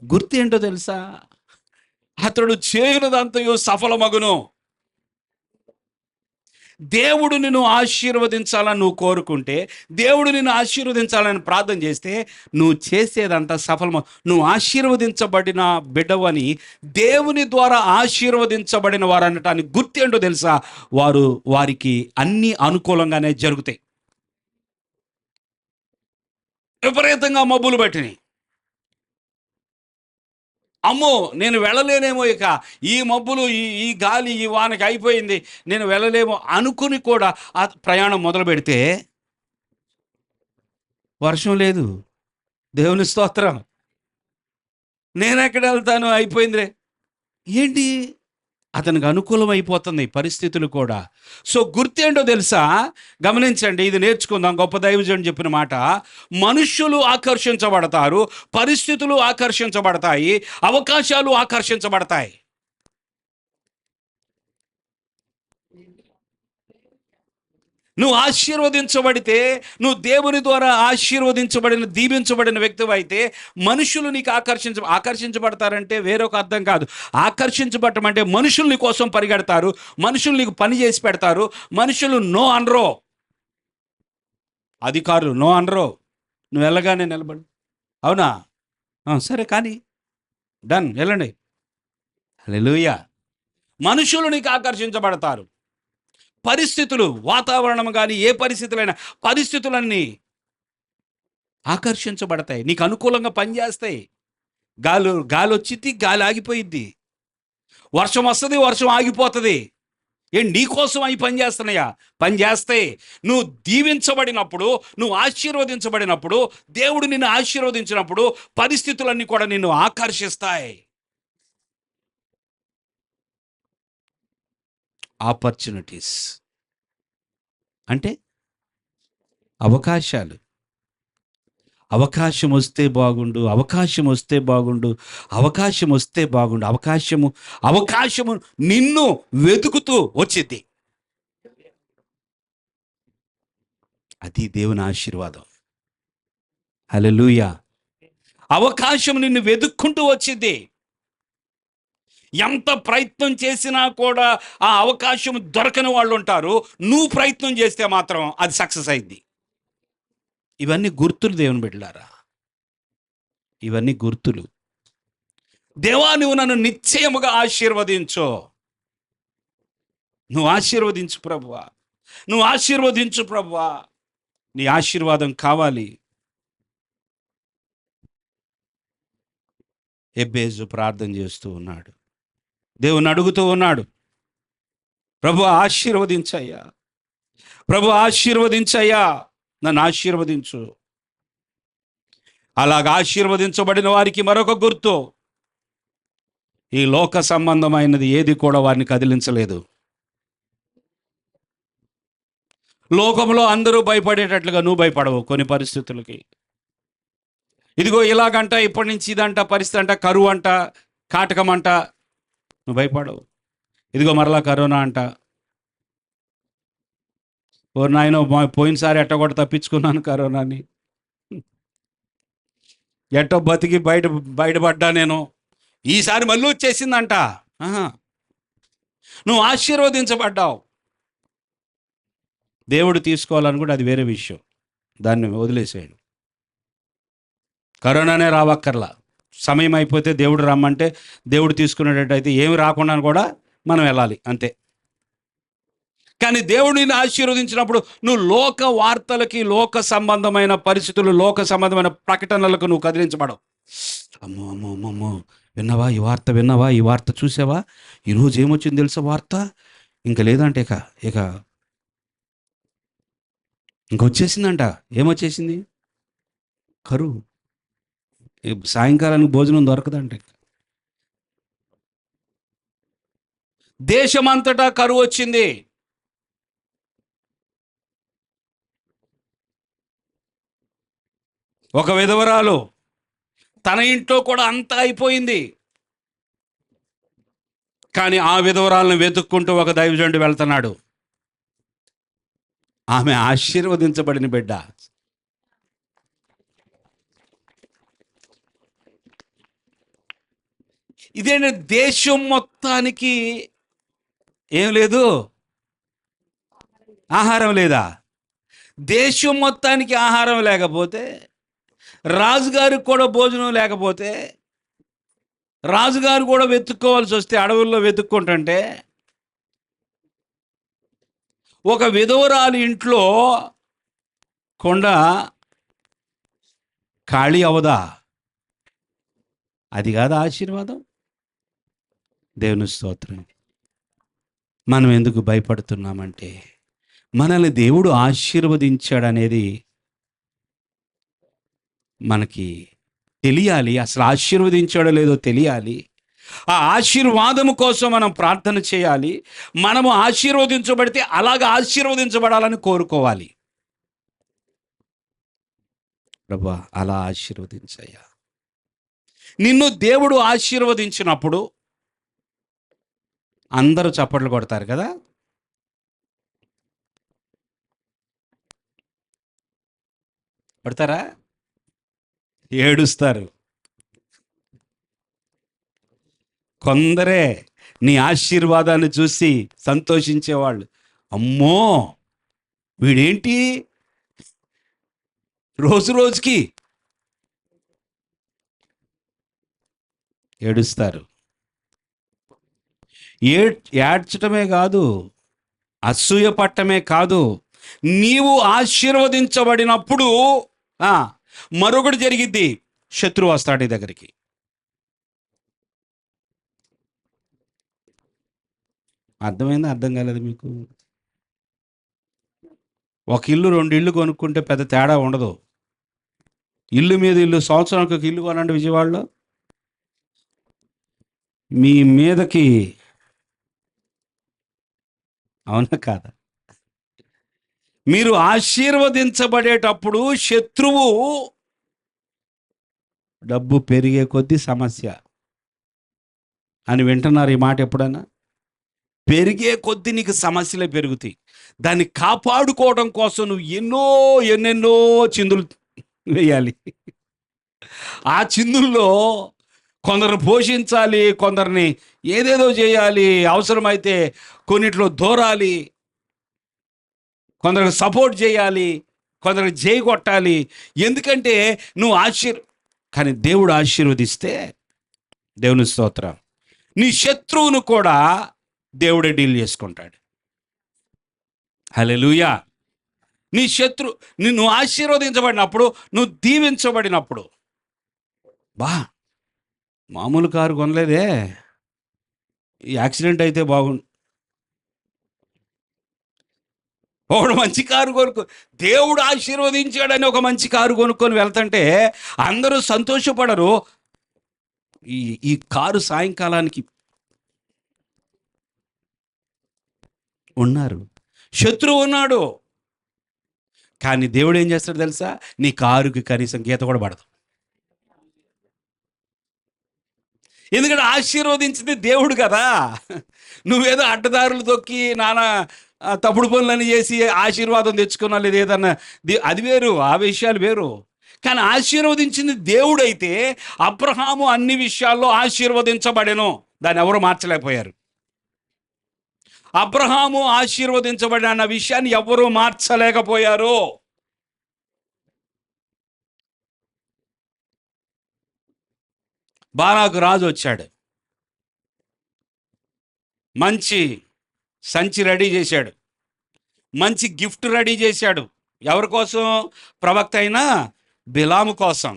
గుర్తు ఏంటో తెలుసా? అతడు చేయునదంతయు సఫలమగును. దేవుడు నిన్ను ఆశీర్వదించాలని నువ్వు కోరుకుంటే, దేవుడు నిన్ను ఆశీర్వదించాలని ప్రార్థన చేస్తే, నువ్వు చేసేదంతా సఫలము. నువ్వు ఆశీర్వదించబడిన బిడ్డవని, దేవుని ద్వారా ఆశీర్వదించబడిన వారు అనటానికి గుర్తు ఏంటో తెలుసా? వారికి అన్ని అనుకూలంగానే జరుగుతాయి. విపరీతంగా మబ్బులు పట్టినాయి. అమ్మో నేను వెళ్ళలేనేమో, ఇక ఈ మబ్బులు, ఈ గాలి, ఈ వానకి అయిపోయింది, నేను వెళ్ళలేమో అనుకుని కూడా ఆ ప్రయాణం మొదలు పెడితే వర్షం లేదు. దేవుని స్తోత్రం. నేను ఎక్కడ వెళ్తాను, అయిపోయిందిరే. ఏంటి? అతనికి అనుకూలం అయిపోతుంది పరిస్థితులు కూడా. సో గుర్తేంటో తెలుసా? గమనించండి, ఇది నేర్చుకుందాం. గొప్ప దైవజనుడు చెప్పిన మాట, మనుష్యులు ఆకర్షించబడతారు, పరిస్థితులు ఆకర్షించబడతాయి, అవకాశాలు ఆకర్షించబడతాయి. నువ్వు ఆశీర్వదించబడితే, నువ్వు దేవుని ద్వారా ఆశీర్వదించబడిన, దీవించబడిన వ్యక్తివి అయితే, మనుషులు నీకు ఆకర్షించబడతారంటే వేరొక అర్థం కాదు. ఆకర్షించబడటం అంటే మనుషులు నీ కోసం పరిగెడతారు, మనుషులు నీకు పని చేసి పెడతారు, మనుషులు నో అనరో, అధికారులు నో అనరో, నువ్వు వెళ్ళగానే నిలబడి అవునా సరే కానీ డన్ వెళ్ళండి. హల్లెలూయా. మనుషులు నీకు ఆకర్షించబడతారు, పరిస్థితులు, వాతావరణం కానీ ఏ పరిస్థితులైనా, పరిస్థితులన్నీ ఆకర్షించబడతాయి, నీకు అనుకూలంగా పనిచేస్తాయి. గాలి వచ్చింది, గాలి ఆగిపోయిద్ది. వర్షం వస్తుంది, వర్షం ఆగిపోతుంది. నీ కోసం అవి పనిచేస్తున్నాయా? పనిచేస్తాయి. నువ్వు దీవించబడినప్పుడు, నువ్వు ఆశీర్వదించబడినప్పుడు, దేవుడు నిన్ను ఆశీర్వదించినప్పుడు పరిస్థితులన్నీ కూడా నిన్ను ఆకర్షిస్తాయి. ఆపర్చునిటీస్ అంటే అవకాశాలు. అవకాశం వస్తే బాగుండు, అవకాశం వస్తే బాగుండు, అవకాశం వస్తే బాగుండు. అవకాశము నిన్ను వెతుకుతూ వచ్చింది. అది దేవుని ఆశీర్వాదం. హల్లెలూయా. అవకాశం నిన్ను వెతుక్కుంటూ వచ్చింది. ఎంత ప్రయత్నం చేసినా కూడా ఆ అవకాశం దొరకని వాళ్ళు ఉంటారు. నువ్వు ప్రయత్నం చేస్తే మాత్రం అది సక్సెస్ అయింది. ఇవన్నీ గుర్తులు దేవుని బిడ్డలారా, ఇవన్నీ గుర్తులు. దేవా, నువ్వు నన్ను నిశ్చయముగా ఆశీర్వదించు. నువ్వు ఆశీర్వదించు ప్రభువా, నువ్వు ఆశీర్వదించు ప్రభువా. నీ ఆశీర్వాదం కావాలి. ఎబ్బేజు ప్రార్థన చేస్తూ ఉన్నాడు, దేవుని అడుగుతూ ఉన్నాడు, ప్రభు ఆశీర్వదించయ్యా, ప్రభు ఆశీర్వదించయ్యా, నన్ను ఆశీర్వదించు. అలాగ ఆశీర్వదించబడిన వారికి మరొక గుర్తు, ఈ లోక సంబంధమైనది ఏది కూడా వారిని కదిలించలేదు. లోకంలో అందరూ భయపడేటట్లుగా నువ్వు భయపడవు కొన్ని పరిస్థితులకి. ఇదిగో ఇలాగంట, ఇప్పటి నుంచి ఇదంట, పరిస్థితి అంట, కరువు అంట, కాటకం అంట, నువ్వు భయపడవు. ఇదిగో మరలా కరోనా అంట. ఓ నాయనో, పోయినసారి ఎట్ట కూడా తప్పించుకున్నాను కరోనాని, ఎట్టో బతికి బయటపడ్డా నేను, ఈసారి మళ్ళీ వచ్చేసిందంట. నువ్వు ఆశీర్వదించబడ్డావు. దేవుడు తీసుకోవాలనుకుంటే అది వేరే విషయం, దాన్ని వదిలేసేయండి. కరోనానే రావక్కర్లా, సమయం అయిపోతే దేవుడు రమ్మంటే దేవుడు తీసుకునేటట్టయితే ఏమి రాకుండా కూడా మనం వెళ్ళాలి అంతే. కానీ దేవుడు నిన్ను ఆశీర్వదించినప్పుడు నువ్వు లోక వార్తలకి, లోక సంబంధమైన పరిస్థితులు, లోక సంబంధమైన ప్రకటనలకు నువ్వు కదిలించబడవు. అమ్మో అమ్మో అమ్మో, విన్నావా ఈ వార్త, విన్నావా ఈ వార్త, చూసావా ఈరోజు ఏమొచ్చింది తెలుసా వార్త, ఇంకా లేదంటే ఇక ఇంకొచ్చేసిందంట. ఏమొచ్చేసింది? కరువు. సాయంకాలానికి భోజనం దొరకదంటే. దేశమంతటా కరువు వచ్చింది. ఒక విధవరాలు, తన ఇంట్లో కూడా అంతా అయిపోయింది. కానీ ఆ విధవరాలను వెతుక్కుంటూ ఒక దైవజనుడు వెళ్తున్నాడు. ఆమె ఆశీర్వదించబడిన బిడ్డ. ఇదేంటి, దేశం మొత్తానికి ఏం లేదు, ఆహారం లేదా? దేశం మొత్తానికి ఆహారం లేకపోతే, రాజుగారికి కూడా భోజనం లేకపోతే, రాజుగారు కూడా వెతుక్కోవాల్సి వస్తే అడవుల్లో వెతుక్కుంటుంటే, ఒక విధవరాలి ఇంట్లో కొండ ఖాళీ అవదా? అది కాదు ఆశీర్వాదం. దేవుని స్తోత్రం. మనం ఎందుకు భయపడుతున్నామంటే, మనల్ని దేవుడు ఆశీర్వదించాడనేది మనకి తెలియాలి. అసలు ఆశీర్వదించాడో లేదో తెలియాలి. ఆ ఆశీర్వాదము కోసం మనం ప్రార్థన చేయాలి. మనము ఆశీర్వదించబడితే అలాగ ఆశీర్వదించబడాలని కోరుకోవాలి. ప్రభువా, అలా ఆశీర్వదించయ్యా. నిన్ను దేవుడు ఆశీర్వదించినప్పుడు అందరూ చప్పట్లు కొడతారు కదా. కొడతారా? ఏడుస్తారు. కొందరే నీ ఆశీర్వాదాన్ని చూసి సంతోషించేవాళ్ళు. అమ్మో, వీడేంటి రోజు రోజుకి ఏడుస్తారు. ఏడ్చటమే కాదు, అసూయ పట్టమే కాదు, నీవు ఆశీర్వదించబడినప్పుడు మరొకటి జరిగిద్ది. శత్రువు వస్తాడు నీ దగ్గరికి. అర్థమైందా? అర్థం కాలేదు మీకు? ఒక ఇల్లు, 2 ఇళ్ళు కొనుక్కుంటే పెద్ద తేడా ఉండదు. ఇల్లు మీద ఇల్లు, సంవత్సరానికి ఒక ఇల్లు కొనండి విజయవాడలో, మీ మీదకి, అవునా కాదా? మీరు ఆశీర్వదించబడేటప్పుడు శత్రువు డబ్బు పెరిగే కొద్దీ సమస్య అని వింటున్నారు ఈ మాట ఎప్పుడైనా? పెరిగే కొద్దీ నీకు సమస్యలే పెరుగుతాయి. దాన్ని కాపాడుకోవడం కోసం నువ్వు ఎన్నెన్నో చిందులు వేయాలి. ఆ చిందుల్లో కొందరు పోషించాలి, కొందరిని ఏదేదో చేయాలి, అవసరమైతే కొన్నిట్లో దూరాలి, కొందరికి సపోర్ట్ చేయాలి, కొందరికి చేయి కొట్టాలి. ఎందుకంటే నువ్వు కానీ దేవుడు ఆశీర్వదిస్తే, దేవుని స్తోత్రం, నీ శత్రువును కూడా దేవుడే డీల్ చేసుకుంటాడు. హల్లెలూయా. నువ్వు ఆశీర్వదించబడినప్పుడు, నువ్వు దీవించబడినప్పుడు, మామూలు కారు కొనలేదే, ఈ యాక్సిడెంట్ అయితే బాగుండు, ఒకడు మంచి కారు దేవుడు ఆశీర్వదించాడని ఒక మంచి కారు కొనుక్కొని వెళ్తుంటే అందరూ సంతోషపడరు. ఈ కారు సాయంకాలానికి ఉన్నారు, శత్రువు ఉన్నాడు. కానీ దేవుడు ఏం చేస్తాడు తెలుసా? నీ కారుకి కనీసం గీత కూడా పడదు. ఎందుకంటే ఆశీర్వదించింది దేవుడు కదా. నువ్వేదో అడ్డదారులు తొక్కి నానా తప్పుడు పనులని చేసి ఆశీర్వాదం తెచ్చుకున్నా లేదు ఏదన్నా, అది వేరు, ఆ విషయాలు వేరు. కానీ ఆశీర్వదించింది దేవుడైతే అబ్రహాము అన్ని విషయాల్లో ఆశీర్వదించబడెను. దాన్ని ఎవరు మార్చలేకపోయారు. అబ్రహాము ఆశీర్వదించబడిన అన్న విషయాన్ని ఎవరూ మార్చలేకపోయారు. బారాకు రాజు వచ్చాడు, మంచి సంచి రెడీ చేశాడు, మంచి గిఫ్ట్ రెడీ చేశాడు. ఎవరి కోసం? ప్రవక్త అయిన బిలాము కోసం.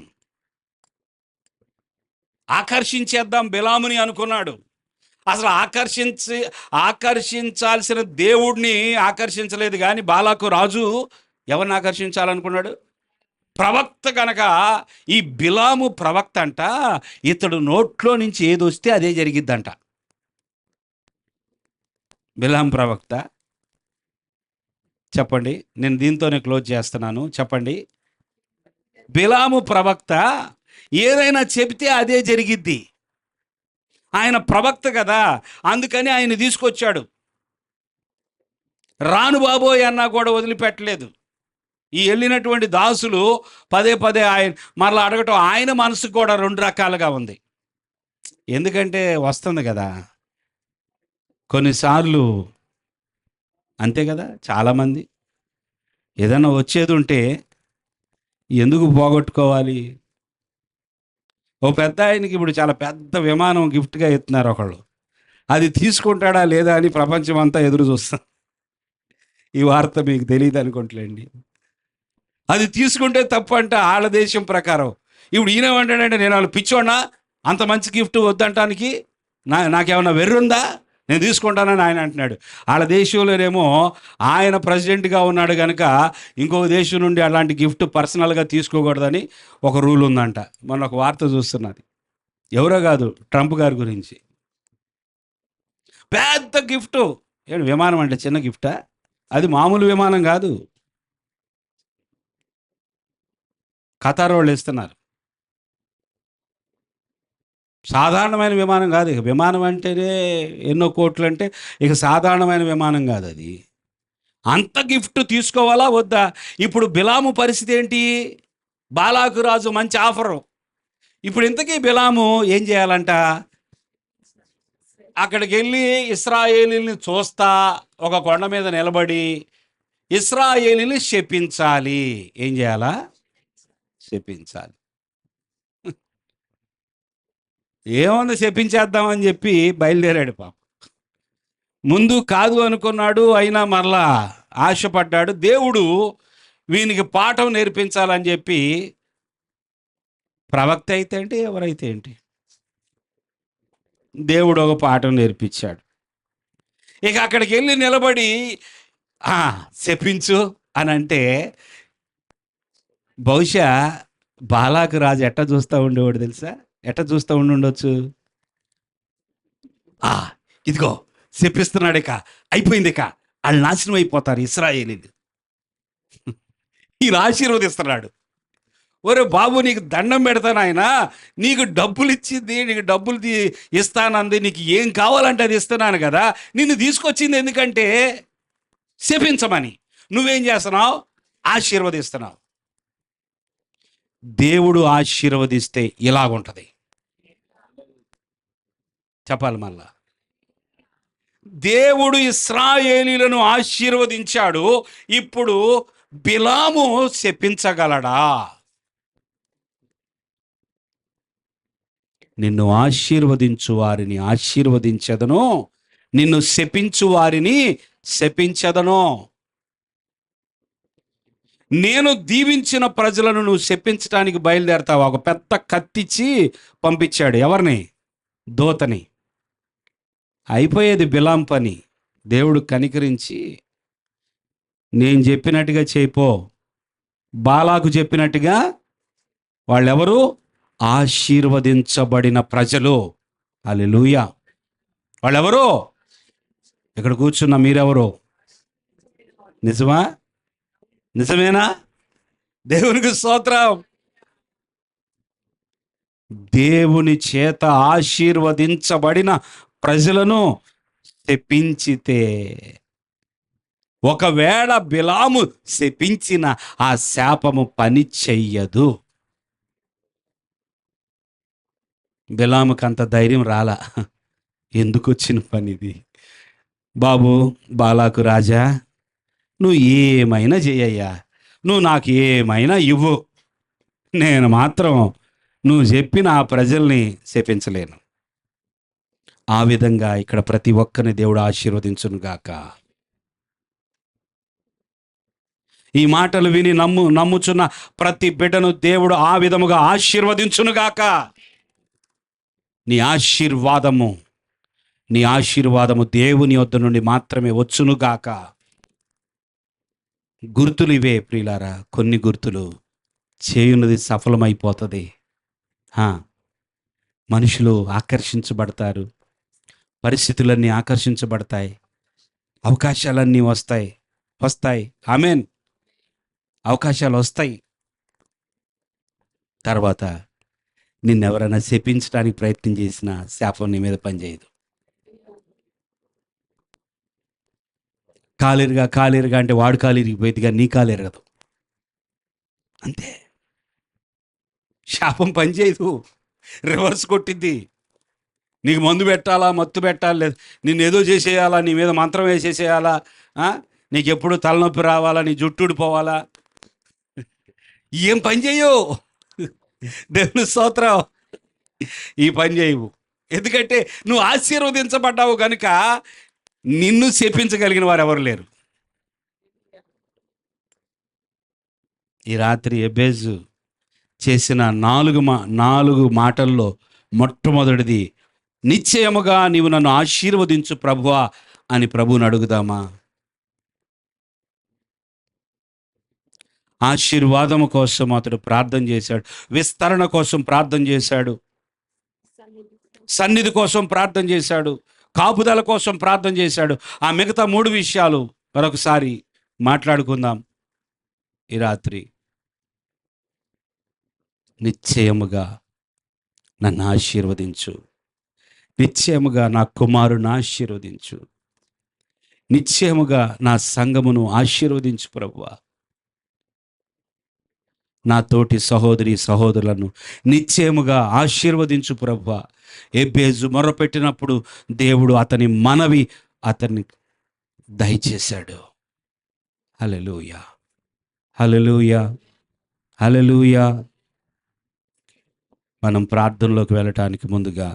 ఆకర్షించేద్దాం బిలాముని అనుకున్నాడు. అసలు ఆకర్షించాల్సిన దేవుడిని ఆకర్షించలేదు. కానీ బాలాకు రాజు ఎవరిని ఆకర్షించాలనుకున్నాడు? ప్రవక్త కనుక. ఈ బిలాము ప్రవక్త అంట, ఇతడు నోట్లో నుంచి ఏది వస్తే అదే జరిగిద్దంట. బిలాం ప్రవక్త. చెప్పండి, నేను దీంతోనే క్లోజ్ చేస్తున్నాను. చెప్పండి. బిలాము ప్రవక్త ఏదైనా చెబితే అదే జరిగిద్ది. ఆయన ప్రవక్త కదా, అందుకని ఆయన తీసుకొచ్చాడు. రాను బాబోయ్ అన్నా కూడా వదిలిపెట్టలేదు. ఈ వెళ్ళినటువంటి దాసులు పదే పదే ఆయన మరలా అడగటం ఆయన మనసు కూడా రెండు రకాలుగా ఉంది. ఎందుకంటే వస్తుంది కదా కొన్నిసార్లు, అంతే కదా. చాలామంది ఏదైనా వచ్చేది ఉంటే ఎందుకు పోగొట్టుకోవాలి? ఓ పెద్ద ఆయనకి ఇప్పుడు చాలా పెద్ద విమానం గిఫ్ట్గా ఇస్తున్నారు ఒకళ్ళు. అది తీసుకుంటాడా లేదా అని ప్రపంచం అంతా ఎదురు చూస్తాం. ఈ వార్త మీకు తెలియదు అనుకుంటలేండి. అది తీసుకుంటే తప్పు అంట వాళ్ళ దేశం ప్రకారం. ఇప్పుడు ఈయనేమంటాడంటే, నేను వాళ్ళు పిచ్చోన్నా అంత మంచి గిఫ్ట్ వద్దంటానికి, నాకేమన్నా వెర్రుందా, నేను తీసుకుంటానని ఆయన అంటున్నాడు. వాళ్ళ దేశంలోనేమో ఆయన ప్రెసిడెంట్గా ఉన్నాడు కనుక ఇంకొక దేశం నుండి అలాంటి గిఫ్ట్ పర్సనల్గా తీసుకోకూడదని ఒక రూల్ ఉందంట. మొన్న ఒక వార్త చూస్తున్నది, ఎవరో కాదు, ట్రంప్ గారి గురించి. పెద్ద గిఫ్ట్. ఏంటి విమానం అంటే చిన్న గిఫ్టా? అది మామూలు విమానం కాదు, ఖతార్ వాళ్ళు ఇస్తున్నారు. సాధారణమైన విమానం కాదు. ఇక విమానం అంటేనే ఎన్నో కోట్లు, అంటే ఇక సాధారణమైన విమానం కాదు అది. అంత గిఫ్ట్ తీసుకోవాలా వద్దా? ఇప్పుడు బిలాము పరిస్థితి ఏంటి? బాలాకు రాజు మంచి ఆఫరు. ఇప్పుడు ఇంతకీ బిలాము ఏం చేయాలంట? అక్కడికి వెళ్ళి ఇశ్రాయేలీని చూస్తా ఒక కొండ మీద నిలబడి ఇశ్రాయేలీని శపించాలి. ఏం చేయాలా? శపించాలి. ఏముంది, శపించేద్దామని చెప్పి బయలుదేరాడు. పాప ముందు కాదు అనుకున్నాడు, అయినా మరలా ఆశపడ్డాడు. దేవుడు వీనికి పాఠం నేర్పించాలని చెప్పి, ప్రవక్త అయితే ఏంటి, ఎవరైతే ఏంటి, దేవుడు ఒక పాఠం నేర్పించాడు. ఇక అక్కడికి వెళ్ళి నిలబడి శపించు అని అంటే, బహుశా బాలాకు రాజు ఎట్ట చూస్తూ ఉండేవాడు తెలుసా? ఎట్ట చూస్తూ ఉండొచ్చు? ఇదిగో శపిస్తున్నాడు, ఇక అయిపోయింది, ఇక వాళ్ళు నాశనం అయిపోతారు ఇశ్రాయేలీలు. ఈయన ఆశీర్వదిస్తున్నాడు. ఒరే బాబు, నీకు దండం పెడతాను ఆయన, నీకు డబ్బులు ఇచ్చింది, నీకు డబ్బులు ఇస్తానంది, నీకు ఏం కావాలంటే అది ఇస్తున్నాను కదా, నిన్ను తీసుకొచ్చింది ఎందుకంటే శపించమని. నువ్వేం చేస్తున్నావు? ఆశీర్వదిస్తున్నావు. దేవుడు ఆశీర్వదిస్తే ఇలాగుంటది. చెప్పాలి మళ్ళా. దేవుడు ఇశ్రాయేలీలను ఆశీర్వదించాడు, ఇప్పుడు బిలాము శపించగలడా? నిన్ను ఆశీర్వదించు వారిని ఆశీర్వదించదను, నిన్ను శపించు వారిని శపించదను. నేను దీవించిన ప్రజలను నువ్వు శపించడానికి బయలుదేరతావా? ఒక పెద్ద కత్తిచ్చి పంపించాడు. ఎవరిని? దూతని. అయిపోయేది బిలాం పని. దేవుడు కనికరించి, నేను చెప్పినట్టుగా చేయిపో. బాలాకు చెప్పినట్టుగా. వాళ్ళెవరు? ఆశీర్వదించబడిన ప్రజలు. హల్లెలూయా. వాళ్ళెవరు? ఇక్కడ కూర్చున్న మీరెవరు? నిజమా? నిజమేనా? దేవునికి స్తోత్రం. దేవుని చేత ఆశీర్వదించబడిన ప్రజలను శపించితే, ఒకవేళ బిలాము శపించిన ఆ శాపము పని చెయ్యదు. బిలాముకు అంత ధైర్యం రాలా. ఎందుకు వచ్చిన పని ఇది? బాబు బాలాకు రాజా, నువ్వు ఏమైనా చెయ్యయ్యా, నువ్వు నాకు ఏమైనా ఇవ్వు, నేను మాత్రం నువ్వు చెప్పిన ఆ ప్రజల్ని శపించలేను. ఆ విధంగా ఇక్కడ ప్రతి ఒక్కరిని దేవుడు ఆశీర్వదించును గాక. ఈ మాటలు విని నమ్ముచున్న ప్రతి బిడ్డను దేవుడు ఆ విధముగా ఆశీర్వదించును గాక. నీ ఆశీర్వాదము దేవుని వద్ద నుండి మాత్రమే వచ్చును గాక. గుర్తులు ఇవే ప్రియులారా. కొన్ని గుర్తులు చేయున్నది సఫలమైపోతుంది. మనుషులు ఆకర్షించబడతారు, పరిస్థితులన్నీ ఆకర్షించబడతాయి, అవకాశాలన్నీ వస్తాయి. ఆమేన్. అవకాశాలు వస్తాయి. తర్వాత నిన్నెవరైనా శపించడానికి ప్రయత్నం చేసినా శాపం నీ మీద పనిచేయదు. కాలేరుగా అంటే వాడు కాలిరిగిపోయింది కానీ నీ కాలేరగదు. అంతే. శాపం పనిచేయదు, రివర్స్ కొట్టిద్ది. నీకు మందు పెట్టాలా, మత్తు పెట్టాలి, లేదు నిన్ను ఏదో చేసేయాలా, నీ మీద మంత్రం వేసేసేయాలా, నీకు ఎప్పుడు తలనొప్పి రావాలా, నీ జుట్టు ఊడిపోవాలా, ఏం పని చేయవు. దేవుని స్తోత్రం. ఈ పని చేయవు. ఎందుకంటే నువ్వు ఆశీర్వదించబడ్డావు కనుక నిన్ను శపించగలిగిన వారు ఎవరు లేరు. ఈ రాత్రి ఎబేజు చేసిన నాలుగు మాటల్లో మొట్టమొదటిది, నిశ్చయముగా నీవు నన్ను ఆశీర్వదించు ప్రభువా అని ప్రభువుని అడుగుదామా? ఆశీర్వాదము కోసం అతడు ప్రార్థన చేశాడు, విస్తరణ కోసం ప్రార్థన చేశాడు, సన్నిధి కోసం ప్రార్థన చేశాడు, కాపుదల కోసం ప్రార్థన చేశాడు. ఆ మిగతా 3 విషయాలు మరొకసారి మాట్లాడుకుందాం ఈ రాత్రి. నిశ్చయముగా నన్ను ఆశీర్వదించు, నిశ్చయముగా నా కుమారుని ఆశీర్వదించు, నిశ్చయముగా నా సంఘమును ఆశీర్వదించు ప్రభువా, నా తోటి సహోదరులను నిశ్చయముగా ఆశీర్వదించు ప్రభువా. ఎబేజు మొరపెట్టినప్పుడు దేవుడు అతని మనవి అతన్ని దయచేశాడు. హల్లెలూయా, హల్లెలూయా, హల్లెలూయా. మనం ప్రార్థనలోకి వెళ్ళటానికి ముందుగా